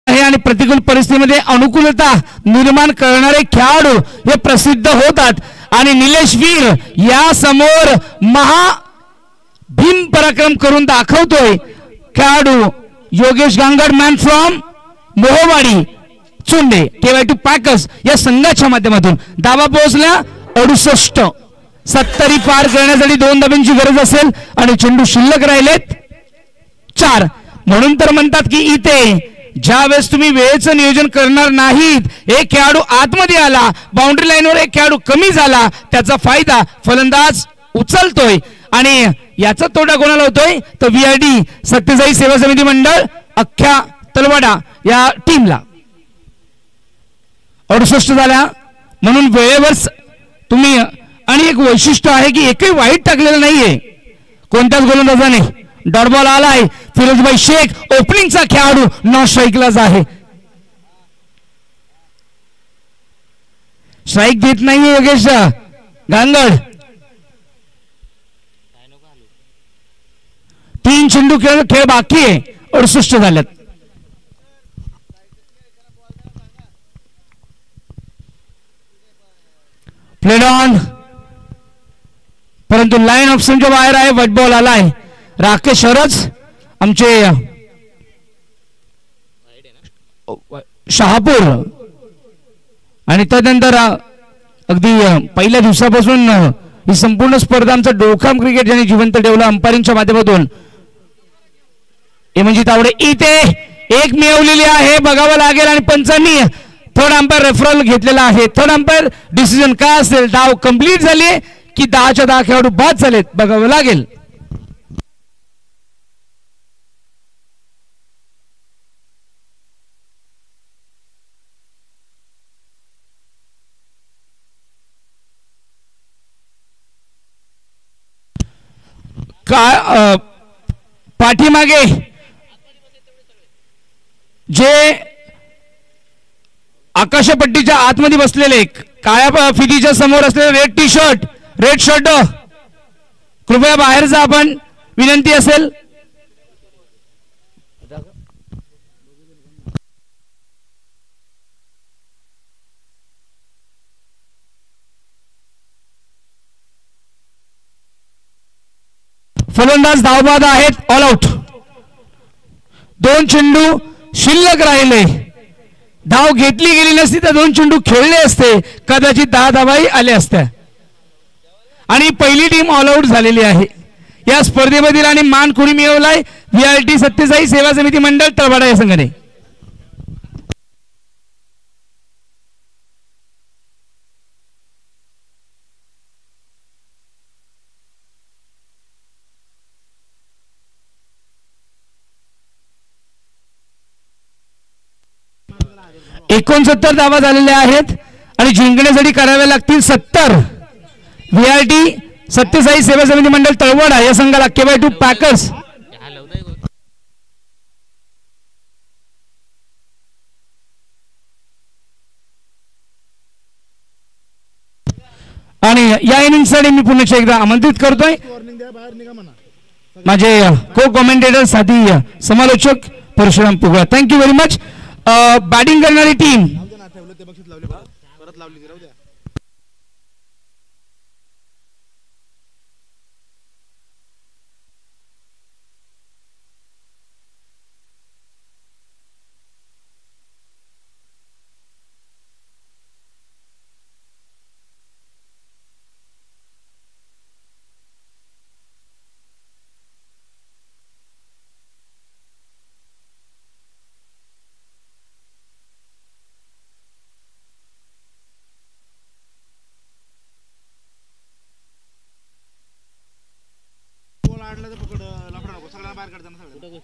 आणि प्रतिकूल परिस्थितीमध्ये अनुकूलता निर्माण करणारे खेळाडू हे प्रसिद्ध होतात आणि निलेश वीर या समोर महा भीम पराक्रम करून दाखवतोय. खेळाडू Yogesh Gangad man from Mohwadi Chunde KY2 Packers या संघाच्या माध्यमातून धावा पोहोचल्या 68. 70 पार करण्यासाठी 2 धाब्यांची गरज असेल आणि चेंडू शिल्लक राहिलेत 4. म्हणून तर म्हणतात की इथे ज्यावेळेस तुम्ही वेळेचं नियोजन करणार नाहीत, एक खेळाडू आतमध्ये आला, बाउंड्री लाईनवर एक खेळाडू कमी झाला, त्याचा फायदा फलंदाज उचलतोय आणि याचा तोटा कोणाला होतोय तर VRD सत्यसाई सेवा समिती मंडळ अख्ख्या तलवाडा या टीमला. 68 झाल्या म्हणून वेळेवर तुम्ही. आणि एक वैशिष्ट्य आहे की एकही वाईट टाकलेलं नाहीये कोणत्याच गोलंदाजाने. डॉट बॉल आलाय. फिरोजभाई शेख ओपनिंगचा खेळाडू नॉन स्ट्राईकलाच आहे. स्ट्राईक देत नाहीये योगेश गांगड. 3 चेंडू खेळ बाकी आहे. 68 झाल्यात. प्लेड ऑन परंतु लाईन ऑप्शनच्या बाहेर आहे. व्हाईट बॉल आलाय. राकेश हरज आमचे शहापूर आणि त्यानंतर अगदी पहिल्या दिवसापासून ही संपूर्ण स्पर्धा आमचा डोकाम क्रिकेट ज्यांनी जिवंत ठेवलं अंपायरिंगच्या माध्यमातून म्हणजे तावडे इथे एक मिळवलेली आहे बघावं लागेल आणि पंचांनी थर्ड अंपायर रेफरल घेतलेला आहे. थर्ड अंपायर डिसिजन काय असेल डाव कंप्लीट झाले की 10च्या 10 खेळाडू बाद झालेत बघावं लागेल. काय पाठीमागे जे आकाशपट्टीच्या आतमध्ये बसलेले काळ्या फितीच्या समोर असलेले रेड शर्ट कृपया बाहेर जा आपण विनंती असेल. फलंदाज धावबाद आहेत ऑल आउट. 2 चेंडू शिल्लक राहिले. धाव घेतली गेली नसती तर 2 चेंडू खेळले असते कदाचित 10 धावाही आल्या असत्या आणि पहिली टीम ऑल आउट झालेली आहे. या स्पर्धेमधील आणि मान कोणी मिळवलाय VRT सत्यसाई सेवा समिती मंडळ तळवाडा या संघाने. एकोणसत्तर धावा झालेल्या आहेत आणि जिंकण्यासाठी कराव्या लागतील 70. VRT सत्यसाई सेवा समिती मंडळ तळवडा या संघाला KY2 पॅकर्स आणि या इनिंगसाठी मी पुन्हा एकदा आमंत्रित करतोय माझे को कॉमेंटेटर साथी समालोचक Parshuram Pugala. Thank you very much. Batting करणारी टीम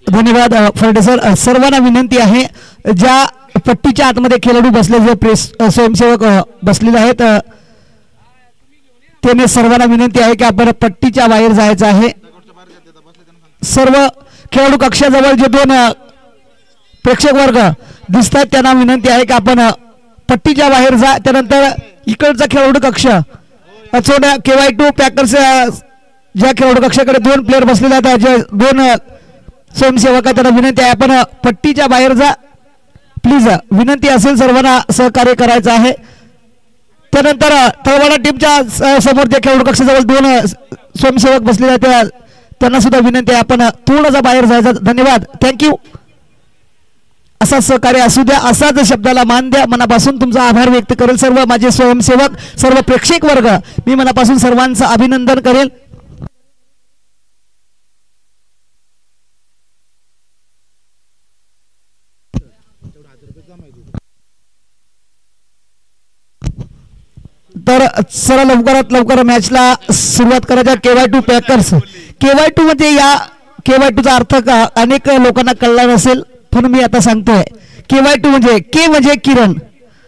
धन्यवाद फर्डे सर. सर्वांना विनंती आहे ज्या पट्टीच्या आतमध्ये खेळाडू बसले जे प्रेस स्वयंसेवक बसलेले आहेत त्यांनी सर्वांना विनंती आहे की आपण पट्टीच्या बाहेर जायचं आहे. सर्व खेळाडू कक्षाजवळ जे 2 प्रेक्षक वर्ग दिसतात त्यांना विनंती आहे की आपण पट्टीच्या बाहेर जा. त्यानंतर इकडचा खेळाडू कक्ष छोट्या KY2 पॅकर्स ज्या खेळाडू कक्षाकडे 2 प्लेयर बसलेले आहेत जे 2 स्वयंसेवक त्यांना विनंती आहे आपण पट्टीच्या बाहेर जा प्लीज. विनंती असेल सर्वांना सहकार्य करायचं आहे. त्यानंतर तळवाडा टीमच्या समोर जे खेळाडू कक्षाजवळ 2 स्वयंसेवक बसलेले आहेत त्यांना सुद्धा विनंती आहे आपण थोडंसं बाहेर जायचं. धन्यवाद. थँक्यू. असा सहकार्य असू द्या. असाच शब्दाला मान द्या. मनापासून तुमचा आभार व्यक्त करेल सर्व माझे स्वयंसेवक सर्व प्रेक्षक वर्ग. मी मनापासून सर्वांचं अभिनंदन करेल. तर चला लवकरात लवकर मॅचला सुरुवात करायच्या. KY2 packers. KY2 म्हणजे या KY2चा अर्थ अनेक लोकांना कळला नसेल पण मी आता सांगतोय. KY2 म्हणजे K म्हणजे किरण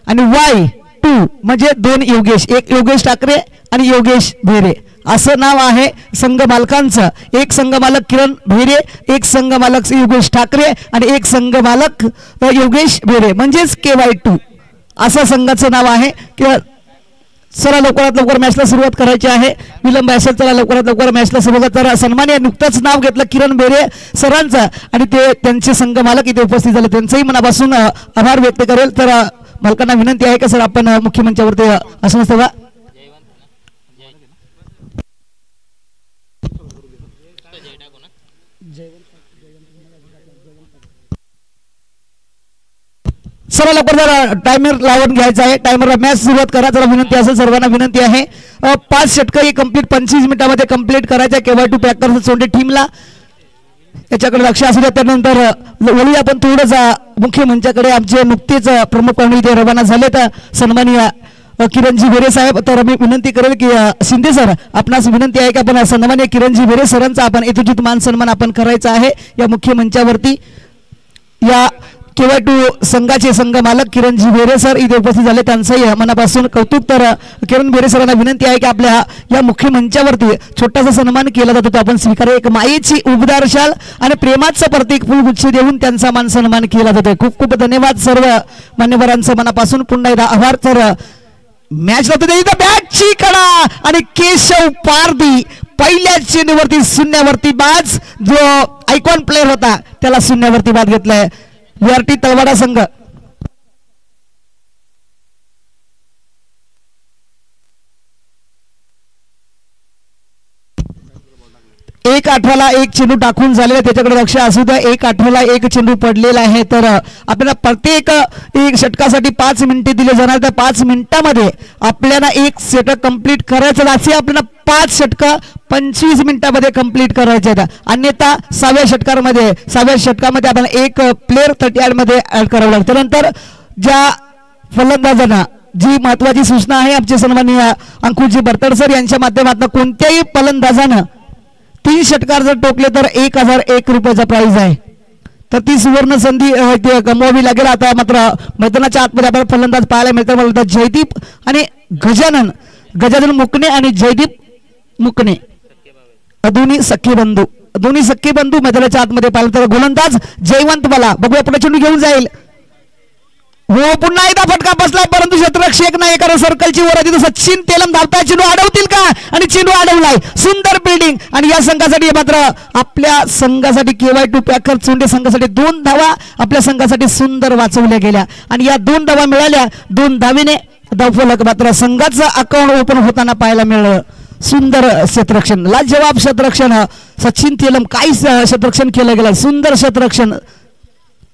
आणि Y2 म्हणजे 2 योगेश. एक योगेश ठाकरे आणि योगेश भेरे असं नाव आहे संघ मालकांचं. एक संघ मालक किरण भेरे, एक संघ मालक योगेश ठाकरे आणि एक संघ मालक योगेश भेरे म्हणजेच KY2 असं संघाचं नाव आहे. चला लवकरात लवकर मॅचला सुरुवात करायची आहे. विलंब असेल चला लवकरात लवकर मॅचला सुरुवात करा. सन्मान्य नुकतंच नाव घेतलं किरण बेरे सरांचं आणि ते त्यांचे संघ मालक इथे उपस्थित झाले त्यांचंही मनापासून आभार व्यक्त करेल. तर मालकांना विनंती आहे का सर आपण मुख्य मंचावरती असं नसतं का. सर्व लवकर जरा टायमर लावून घ्यायचा आहे. टायमरला मॅच सुरुवात करा जरा विनंती असेल सर्वांना विनंती आहे. 5 षटकं कंप्लीट 25 मिनिटांमध्ये कंप्लीट करायचं KY2 पॅकर्स सोंडे टीमला. याच्याकडे लक्ष असू द्या. त्यानंतर वळूया आपण थोडंच मुख्य मंचाकडे. आमचे नुकतेच प्रमुख पाहुणे इथे रवाना झाले तर सन्माननीय किरणजी भेरे साहेब. तर मी विनंती करेल की शिंदे सर आपणास विनंती आहे की आपण सन्माननीय किरणजी भेरे सरांचा आपण यथोचित मान सन्मान आपण करायचा आहे या मुख्य मंचावरती. या KY2 संघाचे संघ मालक किरणजी भेरे सर इथे उपस्थित झाले, त्यांचंही मनापासून कौतुक. तर किरण भेरे सरांना विनंती आहे की आपल्या या मुख्य मंचावरती छोटासा सन्मान केला जातो तो आपण स्वीकारा. एक मायेची उबदार शाल आणि प्रेमाचं प्रतीक फुलगुच्छ देऊन त्यांचा मान सन्मान केला जातो. खूप खूप धन्यवाद सर्व मान्यवरांचं मनापासून पुन्हा एकदा आभार. तर मॅच होते बॅटची कडा आणि केशव पारधी पहिल्या चेंडूवरती शून्यावरती बाज. जो आयकॉन प्लेअर होता त्याला शून्यावरती बाद घेतलाय VRT तलवाडा संघ. एक 18ला एक चेंडू टाकून झालेला त्याच्याकडे लक्ष असू द्या. 1-18ला एक चेंडू पडलेला आहे. तर आपल्याला प्रत्येक एक षटकासाठी 5 मिनिटे दिले जाणार. त्या 5 मिनिटांमध्ये आपल्याला एक षटक कंप्लीट करायचं असे आपल्याला 5 षटकं 25 मिनिटांमध्ये कंप्लीट करायचे आहेत. अन्यथा 6व्या षटकामध्ये आपल्याला एक प्लेअर 30 मध्ये ऍड करावं लागतं. त्यानंतर ज्या फलंदाजांना जी महत्वाची सूचना आहे आमचे सन्माननीय अंकुशजी बरतड सर यांच्या माध्यमातून कोणत्याही फलंदाजानं 3 षटकार जर टोकले तर 1001 रुपयाचा प्राइज आहे. तर ती सुवर्ण संधी गमवावी लागेल. आता मात्र मैदानाच्या आतमध्ये आपल्याला फलंदाज पाहायला मिळतात. मला जयदीप आणि गजानन मुकणे आणि जयदीप मुकणे दोन्ही सख्खे बंधू मैदानाच्या आतमध्ये पाहिलं. तर गोलंदाज जयवंत मला बघूया पुढे चेंडू घेऊन जाईल. हो पुन्हा एकदा फटका बसलाय परंतु क्षेत्ररक्षक नाही कारण सर्कलची वर आहे. सचिन तेलम धावताय. चेंडू अडवतील का आणि चेंडू अडवलाय. सुंदर बिल्डिंग आणि या संघासाठी मात्र आपल्या संघासाठी KY2 पॅकर चोंडे संघासाठी 2 धावा आपल्या संघासाठी सुंदर वाचवल्या गेल्या आणि या 2 धावा मिळाल्या. 2 धावेने धावफलक मात्र संघाचं अकाउंट ओपन होताना पाहायला मिळालं. सुंदर क्षेत्ररक्षण लाजवाब क्षेत्ररक्षण सचिन तेलम काही क्षेत्ररक्षण केलं गेलं. सुंदर क्षेत्ररक्षण.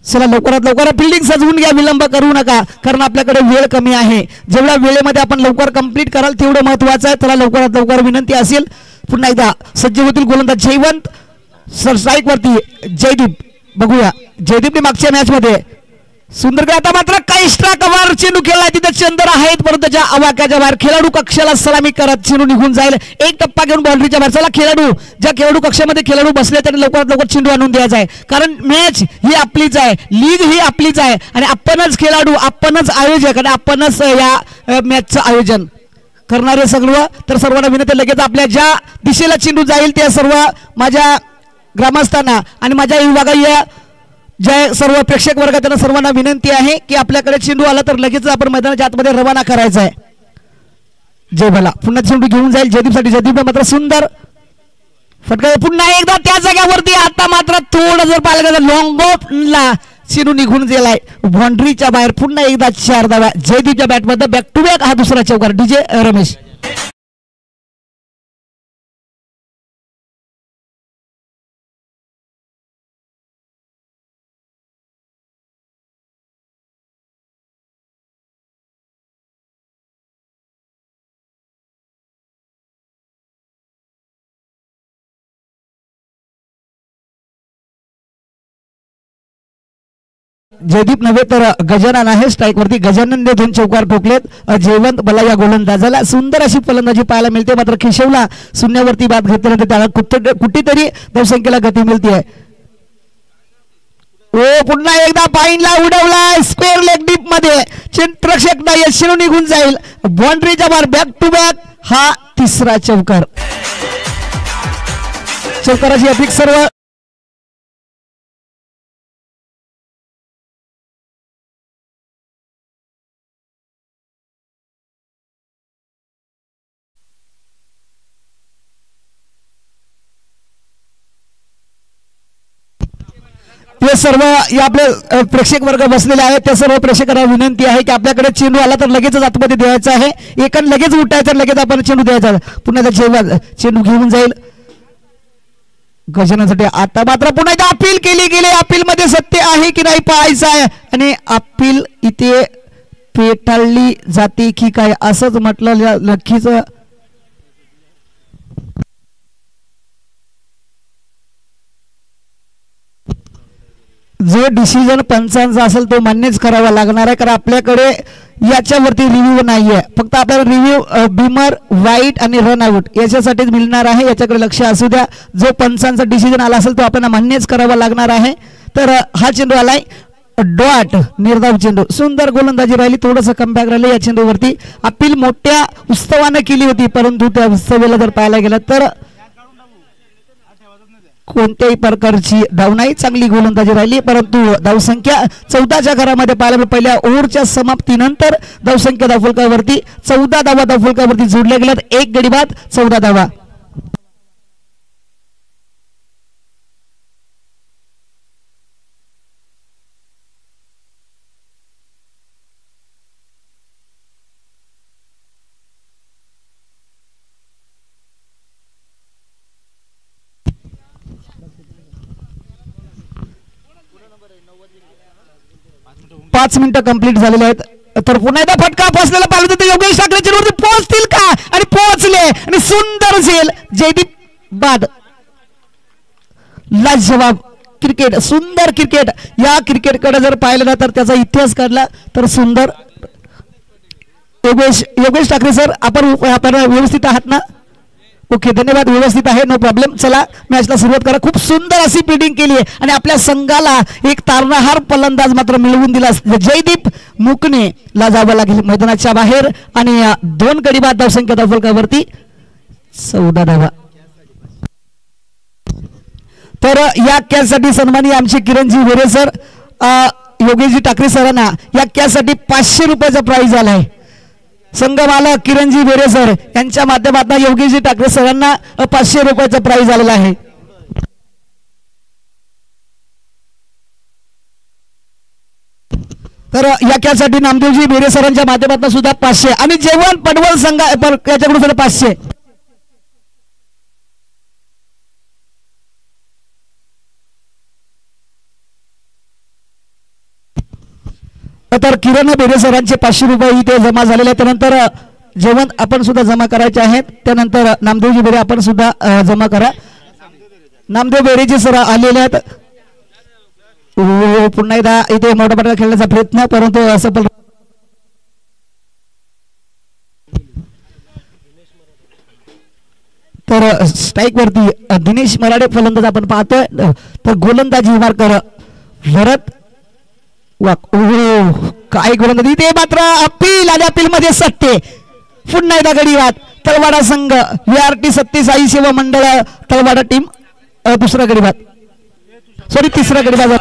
चला लवकरात लवकर फिल्डिंग सजवून घ्या. विलंब करू नका कारण आपल्याकडे वेळ कमी आहे. जेवढ्या वेळेमध्ये आपण लवकर कंप्लीट कराल तेवढं महत्वाचं आहे. त्याला लवकरात लवकर विनंती असेल. पुन्हा एकदा सज्ज होतील गोलंदाज जयवंत. स्ट्राईक वरती जयदीप. बघूया जयदीपने मागच्या मॅच मध्ये सुंदर आता मात्र काही एक्स्ट्रा कव्हर चेंडू खेळलाय. तिथे चंदर आहेत परंतु त्याच्या आवाक्याच्या बाहेर खेळाडू कक्षाला सलामी करत चेंडू निघून जाईल. एक टप्पा घेऊन बाउंड्रीच्या बाहेर. चला ज्या खेळाडू कक्षामध्ये खेळाडू बसले त्यांनी लवकरात लवकर चेंडू आणून द्यायचा आहे कारण मॅच ही आपलीच आहे. लीग ही आपलीच आहे आणि आपणच खेळाडू आपणच आयोजक आणि आपणच या मॅचचं आयोजन करणारे सर्व. तर सर्वांना विनंती लगेच आपल्या ज्या दिशेला चेंडू जाईल त्या सर्व माझ्या ग्रामस्थांना आणि माझ्या विभागीय ज्या सर्व प्रेक्षक वर्ग त्यांना सर्वांना विनंती आहे की आपल्याकडे चेंडू आला तर लगेच आपण मैदानाच्या आतमध्ये रवाना करायचा आहे. जय भला पुन्हा चेंडू घेऊन जाईल जयदीपसाठी. जयदीप मात्र सुंदर फटका पुन्हा एकदा त्या जाग्यावरती. आता मात्र थोडं जर पाहिलं तर लॉंग ऑफला चेंडू निघून गेलाय बाउंड्रीच्या बाहेर. पुन्हा एकदा 4 धावा जयदीपच्या बॅटमध्ये. बॅक टू बॅक हा दुसरा चौकार. DJ रमेश. जयदीप नव्हे तर गजानन आहे स्ट्राईक वरती. गजाननने 2 चौकार ठोकलेत. जयवंत मला या गोलंदाजाला सुंदर अशी फलंदाजी पाहायला मिळते. मात्र केशवला शून्यावरती बाद घेतल्यानंतर त्याला कुठेतरी धावसंख्येला गती मिळते आहे. ओ पुन्हा एकदा पाईनला उडवलाय स्क्वेअर लेग डीप मध्ये. क्षेत्ररक्षक नाही चेंडू निघून जाईल बाउंड्रीच्या बाहेर. बॅक टू बॅक हा तिसरा चौकार. चौकाराची अपेक्षा सर्व ते सर्व या आपले प्रेक्षक वर्ग बसलेले आहेत. त्या सर्व प्रेक्षकांना विनंती आहे की आपल्याकडे चेंडू आला तर लगेचच आतमध्ये द्यायचा आहे. एकान लगेच उठायचं लगेच आपण चेंडू द्यायचा. पुन्हा जयवंत चेंडू घेऊन जाईल. गजाननसाठी आता मात्र पुन्हा एकदा अपील केली गेली. अपील मध्ये सत्य आहे की नाही पाहायचं आहे आणि अपील इथे पेटाळली जाते की काय असंच म्हटलं नक्कीच. जो डिसिजन पंचांचा असेल तो मान्यच करावा लागणार आहे, कारण आपल्याकडे याच्यावरती रिव्ह्यू नाहीये. फक्त आपल्याला रिव्ह्यू बिमर, वाईट आणि रन आउट याच्यासाठीच मिळणार आहे. याच्याकडे लक्ष असू द्या. जो पंचांचा डिसिजन आला असेल तो आपल्याला मान्यच करावा लागणार आहे. तर हा चेंडू आलाय डॉट, निर्धाव चेंडू, सुंदर गोलंदाजी राहिली, थोडंसं कमबॅक राहिलं या चेंडूवरती. अपील मोठ्या उत्सवानं केली होती, परंतु त्या उत्सवाला जर पाहायला गेलं तर कोणत्याही प्रकारची धाव नाही, चांगली गोलंदाजी राहिली, परंतु धावसंख्या 14च्या घरामध्ये पाहायला पहिल्या ओव्हरच्या समाप्तीनंतर धावसंख्या धावफलकावरती 14 धावा धावफलकावरती जोडल्या गेल्यात. 1 गडी बाद 14 धावा. पाच मिनिटं कंप्लीट झालेले आहेत. तर पुन्हा एकदा फटका फसलेला पाहिलं तर योगेश ठाकरेच्या वरती पोहोचतील का आणि पोहोचले आणि सुंदर झेल जयदीप बाद. लाजवाब क्रिकेट, सुंदर क्रिकेट. या क्रिकेटकडे जर पाहिलं ना तर त्याचा इतिहास काढला तर सुंदर. योगेश ठाकरे सर आपण व्यवस्थित आहात ना? ओके, धन्यवाद, व्यवस्थित आहे, नो प्रॉब्लेम. चला मॅचला सुरुवात करा. खूप सुंदर अशी फिल्डिंग केली आहे आणि आपल्या संघाला एक तारणाहार फलंदाज मात्र मिळवून दिला. जयदीप मुकणे ला जावं लागेल मैदानाच्या बाहेर आणि 2 गडी बाद धावसंख्या धावफलकावरती 14 धावा. तर या कॅचसाठी सन्मानी आमचे किरणजी वेरे सर, योगेशजी ठाकरे सरांना या कॅचसाठी 500 रुपयाचा प्राइज आला आहे. संघ मालक किरणजी बेरे सर यांच्या माध्यमातून योगेशजी ठाकरे सरांना 500 रुपयाचा प्राइज आलेला आहे. तर या कॅचसाठी नामदेवजी बेरे सरांच्या माध्यमातून सुद्धा 500 आणि जेवण पडवल संघ याच्याकडून सुद्धा 500. तर किरण बेरे सरांचे 500 रुपये इथे जमा झालेले. त्यानंतर जेवण आपण सुद्धा जमा करायचे आहेत. त्यानंतर नामदेवजी बेरे आपण सुद्धा जमा करा. नामदेव बेरेजी सर आलेले आहेत. पुन्हा एकदा इथे मोठा पटाला खेळण्याचा प्रयत्न, परंतु असफल. तर स्ट्राईक वरती दिनेश मराठे फलंदाज आपण पाहतोय. तर गोलंदाजी मार्कर भरत काय गोलंदाजी ते मात्र अपील आणि अपील मध्ये सत्य. पुन्हा एकदा गडी बाद. तळवाडा संघ VRT सत्य साई सेवा मंडळ तळवाडा टीम दुसरा गडी बाद, सॉरी तिसरा गडी बाद.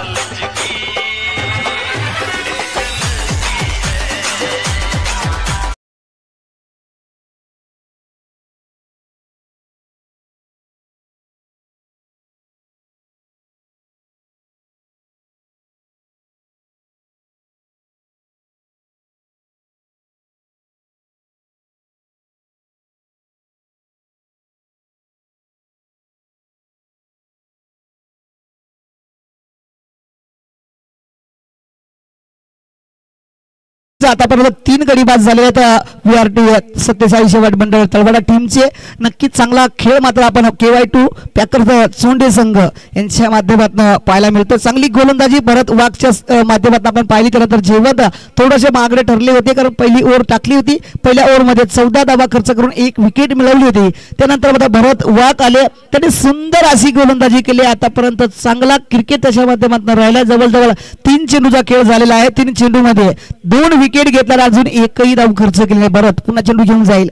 आतापर्यंत 3 गडी बाद झाले आहेत VRT सत्यसाई शेवट मंडळ तळवाडा टीमचे. नक्कीच चांगला खेळ मात्र आपण KY2 पॅकर्स चोंडे संघ यांच्या माध्यमातून पाहायला मिळतो. चांगली गोलंदाजी भरत वाघच्या माध्यमातून आपण पाहिली. त्यानंतर जेवण थोडेसे मागडे ठरले होते, कारण पहिली ओव्हर टाकली होती. पहिल्या ओव्हरमध्ये 14 धावा खर्च करून 1 विकेट मिळवली होती. त्यानंतर मात्र भरत वाघ आले, त्यांनी सुंदर अशी गोलंदाजी केली. आतापर्यंत चांगला क्रिकेट त्याच्या माध्यमातून राहिला. जवळजवळ 3 चेंडूचा खेळ झालेला आहे. 3 चेंडूमध्ये 2 विकेट घेतला, अजून एकही धाव खर्च केली नाही. भरत पुन्हा चेंडू घेऊन जाईल.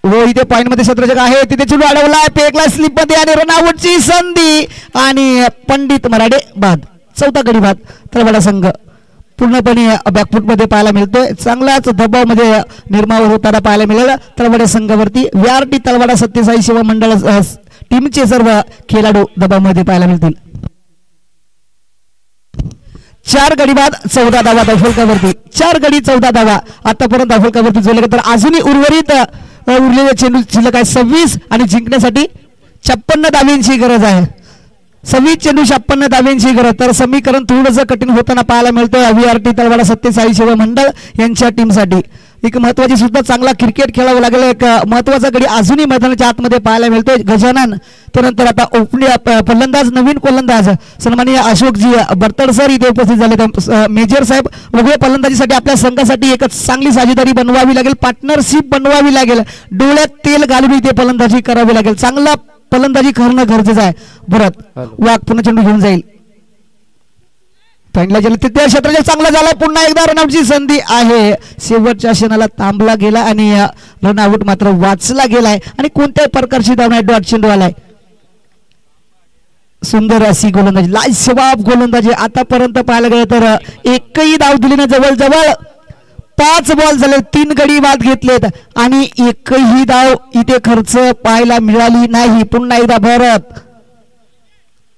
हो, इथे पॉइंट मध्ये क्षेत्ररक्षक आहे, तिथे चेंडू अडवलाय, पेकला स्लिप मध्ये आणि रनआउटची संधी आणि पंडित मराठे बाद. 4था गडी बाद. तळवाडा संघ पूर्णपणे बॅकफुट मध्ये पाहायला मिळतोय. चांगलाच दबाव मध्ये निर्माण होताना पाहायला मिळेल तळवाडा संघावरती. VRT तळवाडा सत्यसाई सेवा मंडळ टीमचे सर्व खेळाडू दबाव मध्ये पाहायला मिळतील. 4 गडी बाद 14 धावा धावफलकावरती. 4 गडी 14 धावा आतापर्यंत धावफलकावरती जोडले. तर अजूनही उर्वरित उरलेले चेंडू शिल्लक आहे 26 आणि जिंकण्यासाठी 56 धाब्यांची गरज आहे. 26 चेंडू 56 धाब्यांची गरज. तर समीकरण थोडंसं कठीण होताना पाहायला मिळतं VRT तलवाडा सत्यसाई सेवा मंडळ यांच्या टीमसाठी. एक महत्वाची सुद्धा चांगला क्रिकेट खेळावं लागेल. एक महत्वाचा गडी अजूनही मैदानाच्या आतमध्ये पाहायला मिळतोय गजानन. त्यानंतर आता फलंदाज नवीन फलंदाज सन्माननीय अशोकजी बर्तड सर इथे उपस्थित झाले. मेजर साहेब वेगळ्या फलंदाजीसाठी आपल्या संघासाठी एक चांगली साझेदारी बनवावी लागेल, पार्टनरशिप बनवावी लागेल, डोळ्यात तेल घालून इथे फलंदाजी करावी लागेल. चांगला फलंदाजी करणं गरजेचं आहे. भरत वाघ पुन्हा चेंडू घेऊन जाईल. त्या क्षेत्राचा चांगला झाला. पुन्हा एकदा रनआउटची संधी आहे. शेवटच्या क्षणाला थांबला गेला आणि रनआउट मात्र वाचला गेलाय आणि कोणत्याही प्रकारची धाव नाही. डॉट चेंडू आलाय. सुंदर अशी गोलंदाजी, लाजवाब गोलंदाजी. आतापर्यंत पाहायला गेलं तर एकही धाव दिली ना. जवळजवळ 5 बॉल झाले, 3 गडी बाद घेतलेत आणि एकही धाव इथे खर्च पाहायला मिळाली नाही. पुन्हा एकदा भरत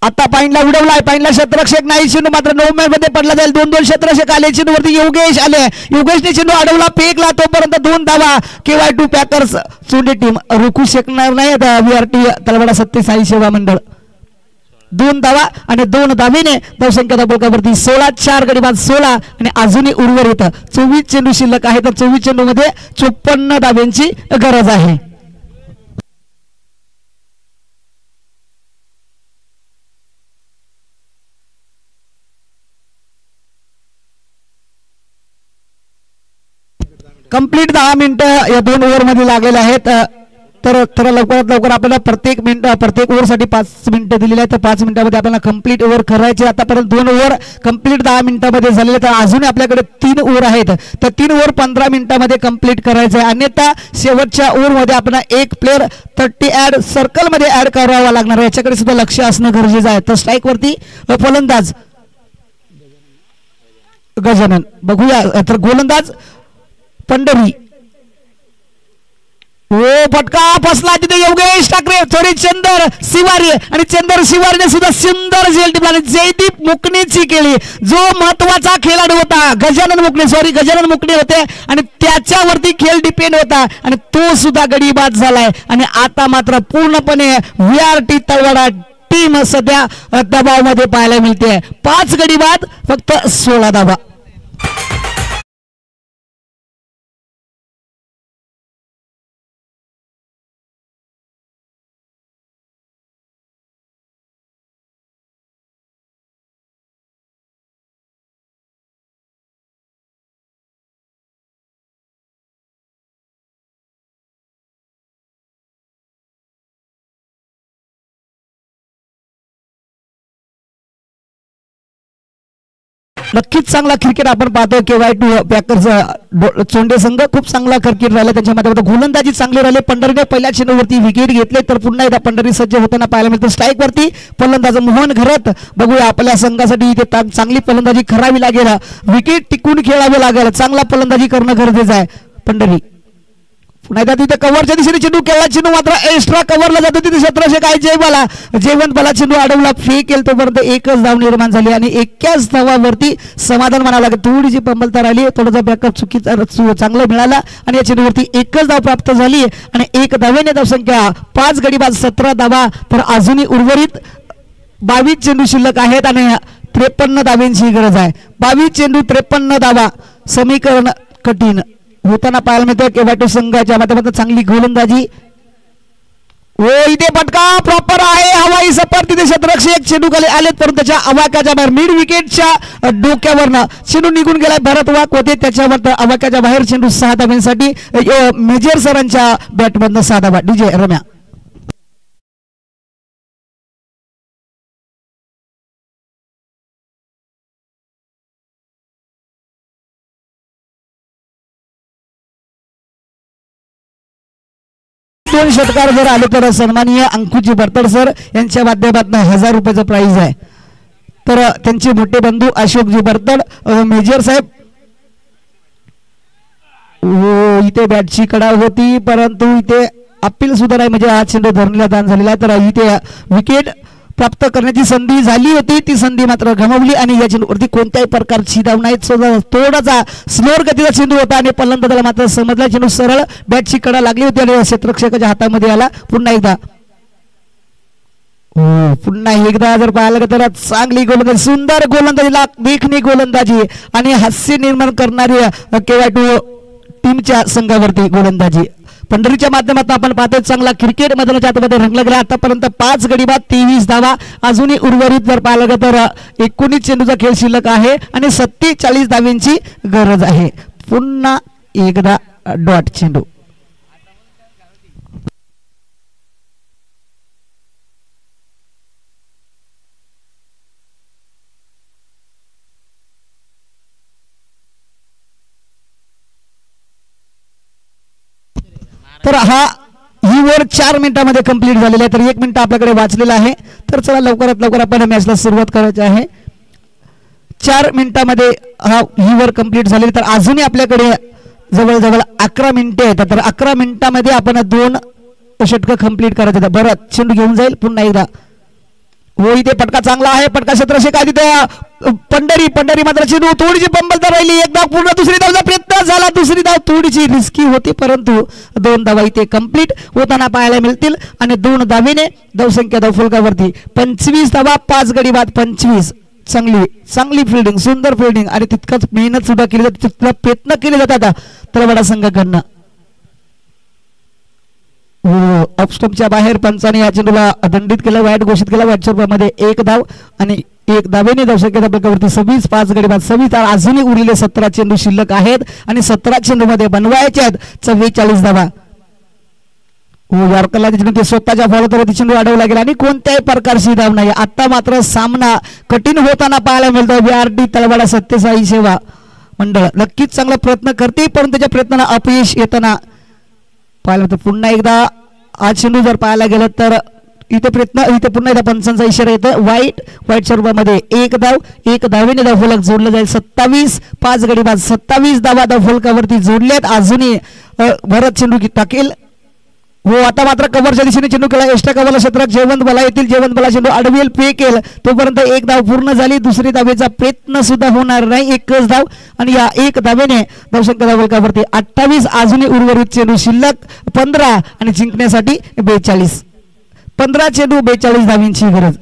आता पाईनला उडवलाय. पाईनला क्षेत्ररक्षक नाही. चेंडू मात्र नो मॅच मध्ये पडला जाईल. 2-2 क्षेत्ररक्षक आले. चेंडू वरती योगेश आले. योगेशने चेंडू अडवला, फेकला. तोपर्यंत 2 धावा. KY2 पॅकर्स चोंडे टीम रोखू शकणार नाही. VRT तलवाडा सत्यसाई सेवा मंडळ 2 धावा आणि 2 धावेने धावसंख्या धावफलकावरती 16. 4 गडी बाद 16 आणि अजूनही उर्वरित 24 चेंडू शिल्लक आहे. तर 24 चेंडू मध्ये 54 धाव्यांची गरज आहे. कंप्लीट 10 मिनिटं या 2 ओव्हर मध्ये लागलेले आहेत. तर लवकरात लवकर आपल्याला प्रत्येक ओव्हरसाठी 5 मिनिटं दिलेली आहेत. तर 5 मिनिटांमध्ये आपल्याला कंप्लीट ओव्हर करायचे. आतापर्यंत 2 ओव्हर कंप्लीट 10 मिनिटांमध्ये झालेले. तर अजून आपल्याकडे 3 ओव्हर आहेत. तर 3 ओव्हर 15 मिनिटांमध्ये कंप्लीट करायचे आहे. अन्यथा शेवटच्या ओव्हरमध्ये आपल्याला एक प्लेअर 30 ऍड सर्कलमध्ये ऍड करावा लागणार आहे. याच्याकडे सुद्धा लक्ष असणं गरजेचं आहे. तर स्ट्राईक वरती फलंदाज गजानन. बघूया तर गोलंदाज पंढरी. हो फटका फसला तिथे. योगेश ठाकरे थोडी चंदर शिवारी आणि चंदर शिवारीने सुद्धा सुंदर झेल टिपला आणि जयदीप मुकणेची केली. जो महत्वाचा खेळाडू होता गजानन मुकणे होते आणि त्याच्यावरती खेळ डिपेंड होता आणि तो सुद्धा गडी बाद झालाय. आणि आता मात्र पूर्णपणे VRT तलवाडा टीम सध्या दबावामध्ये पाहायला मिळते. 5 गडी बाद फक्त 16 धावा. नक्कीच चांगला क्रिकेट आपण पाहतो. KY2 पॅकर्स चोंडे संघ खूप चांगला क्रिकेट राहिला. त्यांच्या माध्यमातून गोलंदाजी चांगली राहिली. पंढरीने पहिल्या चेंडूवरती विकेट घेतले. तर पुन्हा एकदा पंढरी सज्ज होताना पाहायला मिळतं. स्ट्राईक वरती फलंदाज मोहन घरत. बघूया आपल्या संघासाठी इथे चांगली फलंदाजी करावी लागेल. विकेट टिकून खेळावे लागेल. चांगला फलंदाजी करणं गरजेचं आहे. पंढरी पुन्हा एकदा तिथे कव्हरच्या दिशेने चेंडू केला. चेंडू मात्र एक्स्ट्रा कव्हरला जातो. तिथे क्षेत्ररक्षक आहे जयवंत बाला चेंडू अडवला, फेक केलं. तोपर्यंत एकच धाव निर्माण झाली आणि 21 धावावरती समाधान म्हणावं लागेल. थोडीशी पंबलता राहिली. थोडासा बॅकअप चुकीचा चांगला मिळाला आणि या चेंडूवरती एकच धाव प्राप्त झाली आणि 1 धावेने धावसंख्या 5 गडी बाद 17 धावा. तर अजूनही उर्वरित 22 चेंडू शिल्लक आहेत आणि 53 धाव्यांची गरज आहे. 22 चेंडू 53 धावा. समीकरण कठीण होताना पाहायला मिळतं. KY2 संघाच्या माध्यमातून चांगली गोलंदाजी. हो इथे फटका प्रॉपर आहे. हवाई सपाट. तिथे क्षेत्ररक्षक चेंडू आले परंतु त्याच्या अवाक्याच्या बाहेर मिड विकेटच्या डोक्यावरनं चेंडू निघून गेलाय. भरत वाघ होते त्याच्यावर अवाक्याच्या बाहेर चेंडू 6 धाव्यांसाठी मेजर सरांच्या बॅटमधनं 6 धावा. DJ रम्या. दोन षटकार जर आले तर सन्माननीय अंकुजी बर्तड सर यांच्या माध्यमातून 1000 रुपयाचं प्राइज आहे. तर त्यांचे मोठे बंधू अशोकजी बर्तड मेजर साहेब. इथे बॅटची कडा होती परंतु इथे अपील सुद्धा नाही. म्हणजे हा चेंडू धरणीला दान झालेला आहे. तर इथे विकेट प्राप्त करण्याची संधी झाली होती. ती संधी मात्र गमावली आणि या चेंडूवरती कोणत्याही प्रकारची धाव नाही. थोडासा स्लोअर गतीचा चेंडू होता आणि फलंदाजाला मात्र समजला. चेंडू सरळ बॅटची कडा लागली होती आणि क्षेत्ररक्षकाच्या हातामध्ये आला. पुन्हा एकदा पुन्हा एकदा जर पाहायला तर चांगली गोलंदाजी, सुंदर गोलंदाजी, देखणी गोलंदाजी आणि हास्य निर्माण करणारी KY2 टीमच्या संघावरती गोलंदाजी. पंढरीच्या माध्यमातून आपण पाहतोय चांगला क्रिकेट मैदानाच्या आतमध्ये रंगला गेला. आतापर्यंत 5 गडी बाद 23 धावा. अजूनही उर्वरित जर पाहिलं तर 19 चेंडूचा खेळ शिल्लक आहे आणि 47 धाव्यांची गरज आहे. पुन्हा एकदा डॉट चेंडू. तर ही ओव्हर 4 मिनिटांमध्ये कंप्लीट झालेली आहे. तर 1 मिनिट आपल्याकडे वाचलेला आहे. तर चला लवकरात लवकर आपण मॅचला सुरुवात करायची आहे. 4 मिनिटांमध्ये ही ओव्हर कंप्लीट झालेली. तर अजूनही आपल्याकडे जवळजवळ 11 मिनिटे आहेत. तर 11 मिनिटांमध्ये आपण 2 षटकं कंप्लीट करायचे. बरं चेंडू घेऊन जाईल पुन्हा एकदा. हो इथे पटका चांगला आहे. पटका क्षेत्रशेख आधी पंढरी मात्र चेंडू थोडीशी पंबलता राहिली. एक धाव पूर्ण. दुसरी धावचा प्रयत्न झाला. दुसरी धाव थोडीशी रिस्की होती परंतु 2 धावा इथे कंप्लीट होताना पाहायला मिळतील आणि 2 धावेने धावसंख्या धावफलकावरती 25 धावा 5 गडी बाद 25. चांगली फिल्डिंग, सुंदर फिल्डिंग आणि तितकाच मेहनत सुद्धा केली जाते, तितका प्रयत्न केले जातात तळवडा संघाकडनं. ऑफस्टंपच्या बाहेर पंचाने या चेंडूला दंडित केलं, वाईट घोषित केला. वाईट स्वरूपामध्ये 1 धाव आणि 1 धावेने धावसंख्या धावफलकावरती 26 5 गडी बाद 26. अजूनही उरलेले 17 चेंडू शिल्लक आहेत आणि 17 चेंडू मध्ये बनवायचे आहेत 44 धावा. यॉर्करला ते स्वतःच्या फॉलोवरती चेंडू अडवला गेला आणि कोणत्याही प्रकारची धाव नाही. आता मात्र सामना कठीण होताना पाहायला मिळतो. VRD तळवाडा सत्यसाई सेवा मंडळ नक्कीच चांगला प्रयत्न करते पण त्याच्या प्रयत्नाला अपयश येताना पाहायला मिळतं. पुन्हा एकदा हा चेंडू जर पाहायला गेलं तर इथे पुन्हा एकदा पंचांचा इशारा येतो. वाईट स्वरूपामध्ये 1 धाव 1 धावेने धावफलक जोडलं जाईल. 27 5 गडी बाद 27 धावा धावफलकावरती जोडल्यात. अजूनही भरत चेंडू टाकेल. हो आता मात्र कव्हरच्या दिशेने चेंडू केला. एक्स्ट्रा कव्हरला क्षेत्रात जयवंत बला येतील. जयवंत बला चेंडू अडवेल फेकेल तोपर्यंत 1 धाव पूर्ण झाली. दुसरी धावेचा प्रयत्न सुद्धा होणार नाही. 1च धाव आणि या 1 धावेने धावसंख्या धावफलकावरती 28. अजूनही उर्वरित चेंडू शिल्लक 15 आणि जिंकण्यासाठी 42. 15 चेंडू 42 धावींची गरज.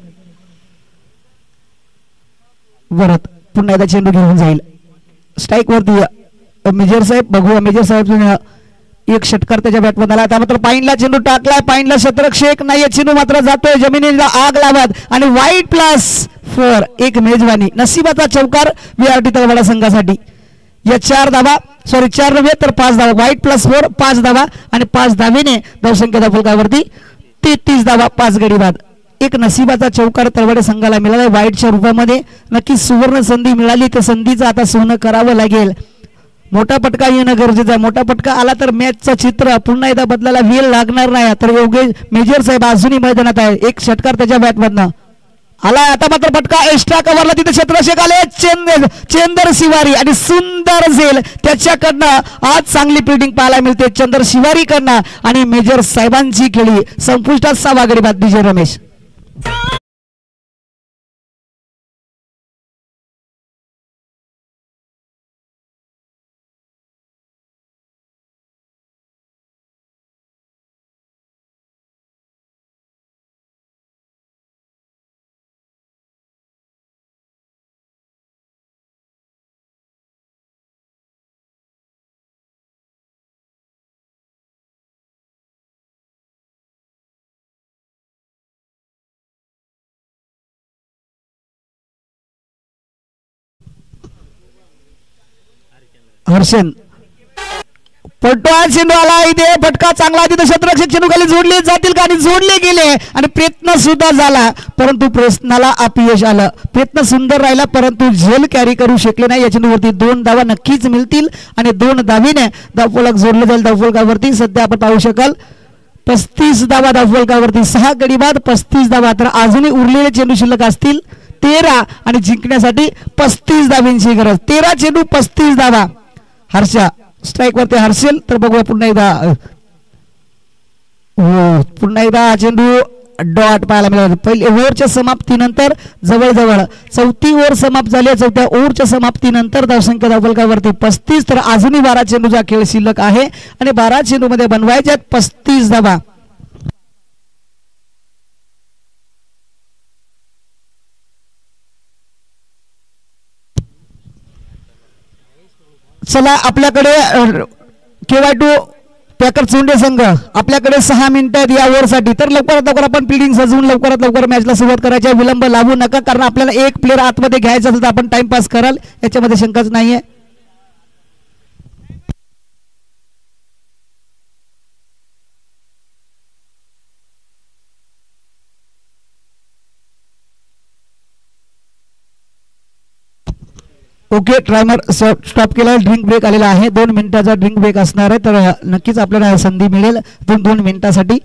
भरत पुन्हा एकदा चेंडू घेऊन जाईल स्ट्राईक वरती. मेजर साहेब बघूया. मेजर साहेब एक षटकार त्याच्या बॅटमध्ये आला. त्या मात्र पाईनला चेंडू टाकलाय. पाईनला क्षेत्रक्षेक नाहीये. चेंडू मात्र जातोय जमिनीला आग लावत आणि वाईट +4 एक मेजवानी. नशिबाचा चौकार VRD तळवाडा संघासाठी. या 4 धावा 4 नव्हे तर 5 धावा. वाईट +4 5 धावा आणि 5 धावेने धावसंख्या धावफलकावरती 33 धावा 5 गडी बाद. एक नशिबाचा चौकार तळवाडा संघाला मिळाला. वाईटच्या रूपामध्ये नक्कीच सुवर्ण संधी मिळाली. त्या संधीचं आता सोनं करावं लागेल. मोठा पटका येणं गरजेचं आहे. मोठा पटका आला तर मॅचचं चित्र पुन्हा एकदा बदलायला वेळ लागणार नाही. तर योगेश मेजर साहेब अजूनही मैदानात आहे. एक षटकार त्याच्या बॅटमधनं आलाय. आता मात्र पटका एक्स्ट्रा कव्हरला तिथे क्षेत्रशेख आले. चेंदर शिवारी आणि सुंदर झेल त्याच्याकडनं आज चांगली फिल्डिंग पाहायला मिळते चंदर शिवारी कडनं आणि मेजर साहेबांची खेळी संपुष्टात 6 गडी बाद. DJ रमेश हर्षन पटवा चेंडू आला. इथे फटका चांगला. तिथे क्षेत्ररक्षक चेंडू खाली जोडले जातील का आणि जोडले गेले आणि प्रयत्न सुद्धा झाला परंतु प्रयत्नाला अपयश आलं. प्रयत्न सुंदर राहिला परंतु झेल कॅरी करू शकले नाही. या चेंडूवरती 2 धावा नक्कीच मिळतील आणि 2 धावेने धावफलक जोडलं जाईल. धावफलकावरती सध्या आपण पाहू शकाल 35 धावा धावफलकावरती 6 गडी बाद 35 धावा. तर अजूनही उरलेले चेंडू शिल्लक असतील 13 आणि जिंकण्यासाठी 35 धावींची गरज. 13 चेंडू 35 धावा. हर्षा स्ट्राईक वरती हर्षेल. तर बघूया पुन्हा एकदा. हो पुन्हा एकदा चेंडू डॉट पाहायला मिळाला. पहिली ओव्हरच्या समाप्तीनंतर जवळजवळ 4थी ओव्हर समाप्त झाली. 4थ्या ओव्हरच्या समाप्तीनंतर धावसंख्या धावफलकावरती 35. तर अजूनही 12 चेंडूचा खेळ शिल्लक आहे आणि 12 चेंडू मध्ये बनवायचे 35 धावा. चला आपल्याकडे KY2 पॅकर चोंडे संघ आपल्याकडे 6 मिनिटं आहेत या ओव्हरसाठी. तर लवकरात लवकर आपण फिल्डिंग सजवून लवकरात लवकर मॅचला सुरुवात करायची आहे. विलंब लावू नका, कारण आपल्याला एक प्लेअर आतमध्ये घ्यायचा असेल तर आपण टाइमपास कराल, याच्यामध्ये शंकाच नाहीये. ओके, टायमर स्टॉप केला. ड्रिंक ब्रेक आलेला आहे. 2 मिनिटाचा ड्रिंक ब्रेक असणार आहे. तर नक्कीच आपल्याला संधी मिळेल 2 मिनिटासाठी.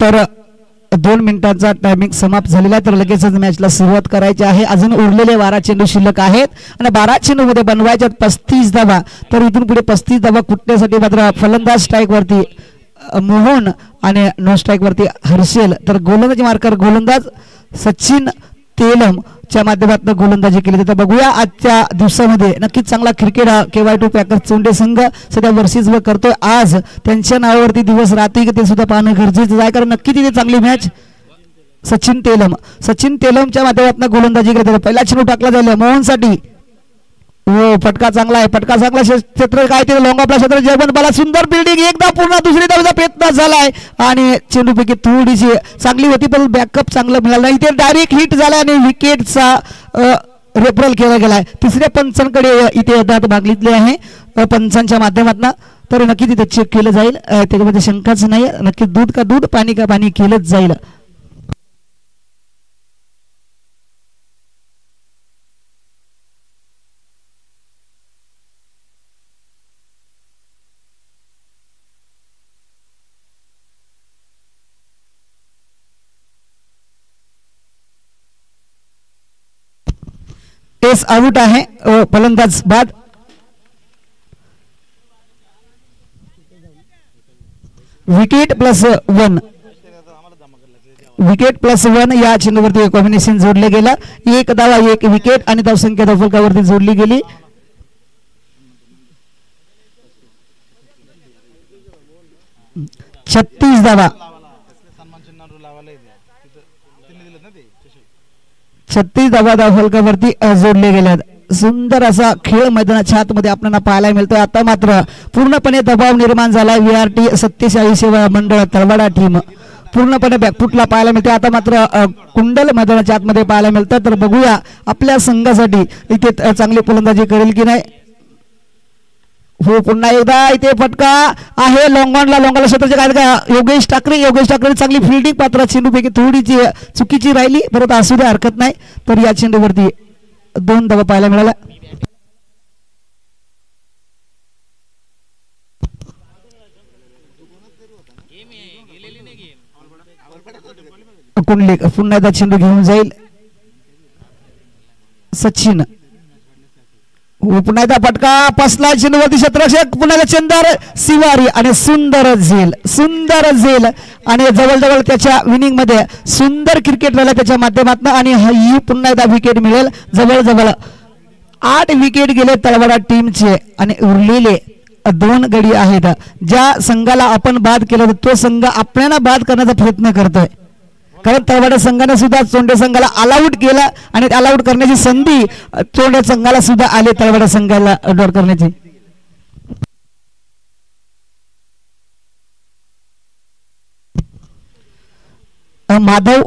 तर 2 मिनिटांचा टायमिंग समाप्त झालेला आहे. तर लगेचच मॅचला सुरुवात करायची आहे. अजून उरलेले 12 चेंडू शिल्लक आहेत आणि 12 चेंडू मध्ये बनवायच्यात 35 धावा. तर इथून पुढे 35 धावा कुठण्यासाठी मात्र फलंदाज स्ट्राईक वरती मोहन आणि नो स्ट्राईक वरती हर्षेल. तर गोलंदाजी मार्कर गोलंदाज सचिन तेलम च्या माध्यमातून गोलंदाजी केली. तर बघूया आजच्या दिवसामध्ये नक्कीच चांगला क्रिकेट हा KY2 पॅकर चोंडे संघ सध्या वर्षीच करतोय. आज त्यांच्या नावावरती दिवस रात्री ते सुद्धा पाहणं गरजेचं आहे, कारण नक्की तिथे चांगली मॅच. सचिन तेलमच्या माध्यमातून गोलंदाजी करते. पहिला चेंडू टाकला जाईल मोहनसाठी. हो, फटका चांगला आहे, क्षेत्र काय ते लॉंग आपला क्षेत्र जर्मन बाला. सुंदर फिल्डिंग, एकदा पूर्ण दुसरी धावेचा प्रयत्न झालाय आणि चेंडूपैकी थोडीशी चांगली होती, पण बॅकअप चांगलं मिळालं नाही. इथे डायरेक्ट हिट झाला आणि विकेटचा रेफरल केला गेलाय. तिसऱ्या पंचांकडे इथे दाद मागितले आहे पंचांच्या माध्यमातून. तर नक्की तिथे चेक केलं जाईल, त्याच्यामध्ये शंकाच नाही. नक्की दूध का दूध, पाणी का पाणी केलंच जाईल. एस आउट आहे, फलंदाज बाद. विकेट प्लस वन या चेंडूवरती कॉम्बिनेशन जोडले गेलं. 1 धावा 1 विकेट आणि धावसंख्या धावफलकावरती जोडली गेली. छत्तीस धावा 36 धावा धावफलकावरती जोडले गेल्यात. सुंदर असा खेळ मैदानाच्या आतमध्ये आपल्याला पाहायला मिळतोय. आता मात्र पूर्णपणे दबाव निर्माण झाला. VRT 47 सेवा मंडळ तळवाडा टीम पूर्णपणे बॅकफुटला पाहायला मिळते. आता मात्र कुंडल मैदानाच्या आतमध्ये पाहायला मिळतं. तर बघूया आपल्या संघासाठी इथे चांगली फलंदाजी करेल की नाही. हो, पुन्हा एकदा इथे फटका आहे लोंगाला क्षेत्राचे काय का योगेश ठाकरे चांगली फिल्डिंग, पात्र चेंडूपैकी थोडीची चुकीची राहिली, परत असू दे हरकत नाही. तर या चेंडूवरती 2 धावा पाहायला मिळाल्या. कुंडले पुन्हा एकदा चेंडू घेऊन जाईल सचिन. पुन्हा एकदा फटका पसला चेंडूवरती क्षेत्ररक्षक, पुन्हा चंदर शिवारी आणि सुंदर झेल आणि जवळजवळ त्याच्या विनिंग मध्ये सुंदर क्रिकेट झाला त्याच्या माध्यमातून. आणि ही पुन्हा एकदा विकेट मिळेल. जवळजवळ 8 विकेट गेले तळवाडा टीमचे आणि उरलेले 2 गडी आहेत. ज्या संघाला आपण बाद केलं तो संघ आपल्याला बाद करण्याचा प्रयत्न करतोय, कारण तळवाडा संघाने सुद्धा चोंडे संघाला ऑल आउट केला आणि ऑल आउट करण्याची संधी चोंडे संघाला सुद्धा आली तळवाडा संघाला डॉट करण्याची. माधव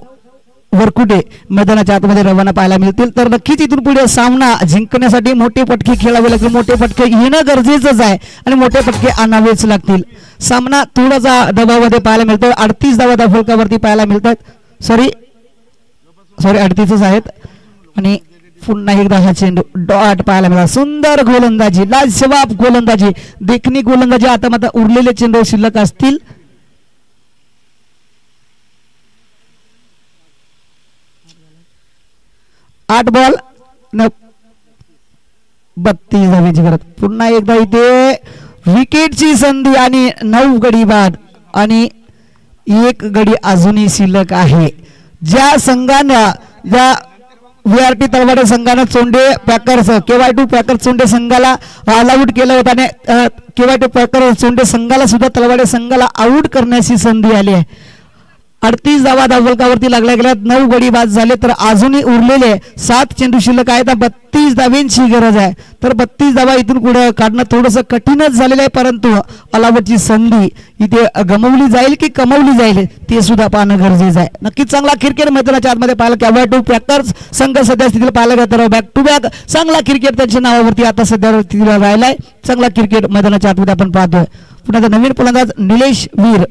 वरकुटे मैदानाच्या आतमध्ये रवाना पाहायला मिळतील. तर नक्कीच इथून पुढे सामना जिंकण्यासाठी मोठे फटके खेळावे लागतील. मोठे फटके येणं गरजेचंच आहे आणि मोठे फटके आणावेच लागतील. सामना थोडासा दबावामध्ये पाहायला मिळतो. 38 धावा धावफलकावरती पाहायला मिळतात. सॉरी 38च आहेत. आणि पुन्हा एकदा हा चेंडू डॉट पाहायला मिळाला. सुंदर गोलंदाजी, लाजवाब गोलंदाजी, देखणी गोलंदाजी. आता मात्र उरलेले चेंडू शिल्लक असतील. आठ बॉल 32 धावांची गरज. पुन्हा एकदा इथे विकेटची संधी आणि 9 गडी बाद आणि 1 गडी अजूनही शिल्लक आहे. ज्या संघानं ज्या VRT तलवाडे संघानं चोंडे पॅकर्स KY2 पॅकर चोंडे संघाला ऑल आउट केलं होतं आणि KY2 पॅकर चोंडे संघाला सुद्धा तलवाडे संघाला आउट करण्याची संधी आली आहे. 38 धावा धावफलकावरती लागल्या गेल्या. 9 गडी बाद झाले तर अजूनही उरलेले 7 चेंडू शिल्लक आहेत. 32 धावांची गरज आहे. तर 32 धावा इथून पुढे काढणं थोडंसं कठीणच झालेलं आहे, परंतु ऑलआउटची संधी इथे गमावली जाईल की कमावली जाईल ते सुद्धा पाहणं गरजेचं आहे. नक्कीच चांगला क्रिकेट मैदानाच्या आतमध्ये पाहायला KY2 पॅकर्स संघ सध्या स्थितीला पाहायला गेला तर बॅक टू बॅक चांगला क्रिकेट त्यांच्या नावावरती आता सध्या स्थितीला राहिलाय. चांगला क्रिकेट मैदानाच्या आतमध्ये आपण पाहतोय. पुन्हा नवीन फलंदाज निलेश वीर.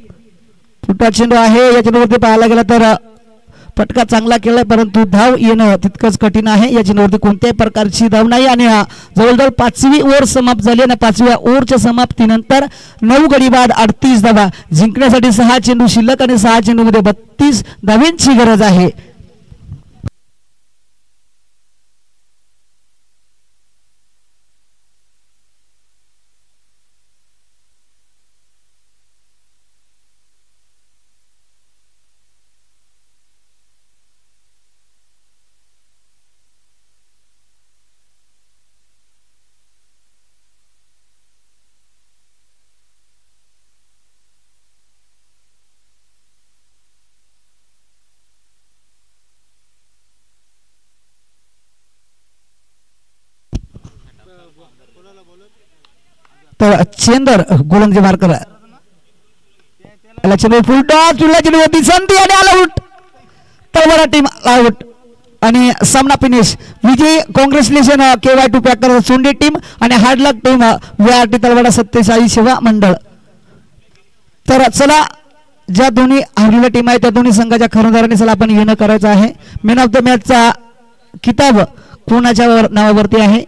फुटा चेंडू आहे या चेंडूवरती पाहायला गेला तर फटका चांगला केलाय, परंतु धाव येणं तितकंच कठीण आहे. या चेंडूवरती कोणत्याही प्रकारची धाव नाही आणि जवळजवळ 5वी ओव्हर समाप्त झाली आणि 5व्या ओव्हरच्या समाप्तीनंतर 9 गडी बाद 38 धावा जिंकण्यासाठी 6 चेंडू शिल्लक आणि 6 चेंडूमध्ये 32 धावांची गरज आहे. तर चेंदर गोलंदाजी मार्कर याला चेंडू फुल टॉप चुडला चेंडू होती संधी आणि all out. Talwada team out आणि सामना फिनिश. विजय congratulation KY2 Packer Sonde team आणि hard luck team VRT Talwada 47 सेवा मंडळ. तर चला ज्या दोन्ही हरलेल्या टीम आहेत त्या दोन्ही संघाच्या खरंदाराने चला आपण येणं करायचं आहे. मॅन ऑफ द मॅचचा किताब कोणाच्या नावावरती आहे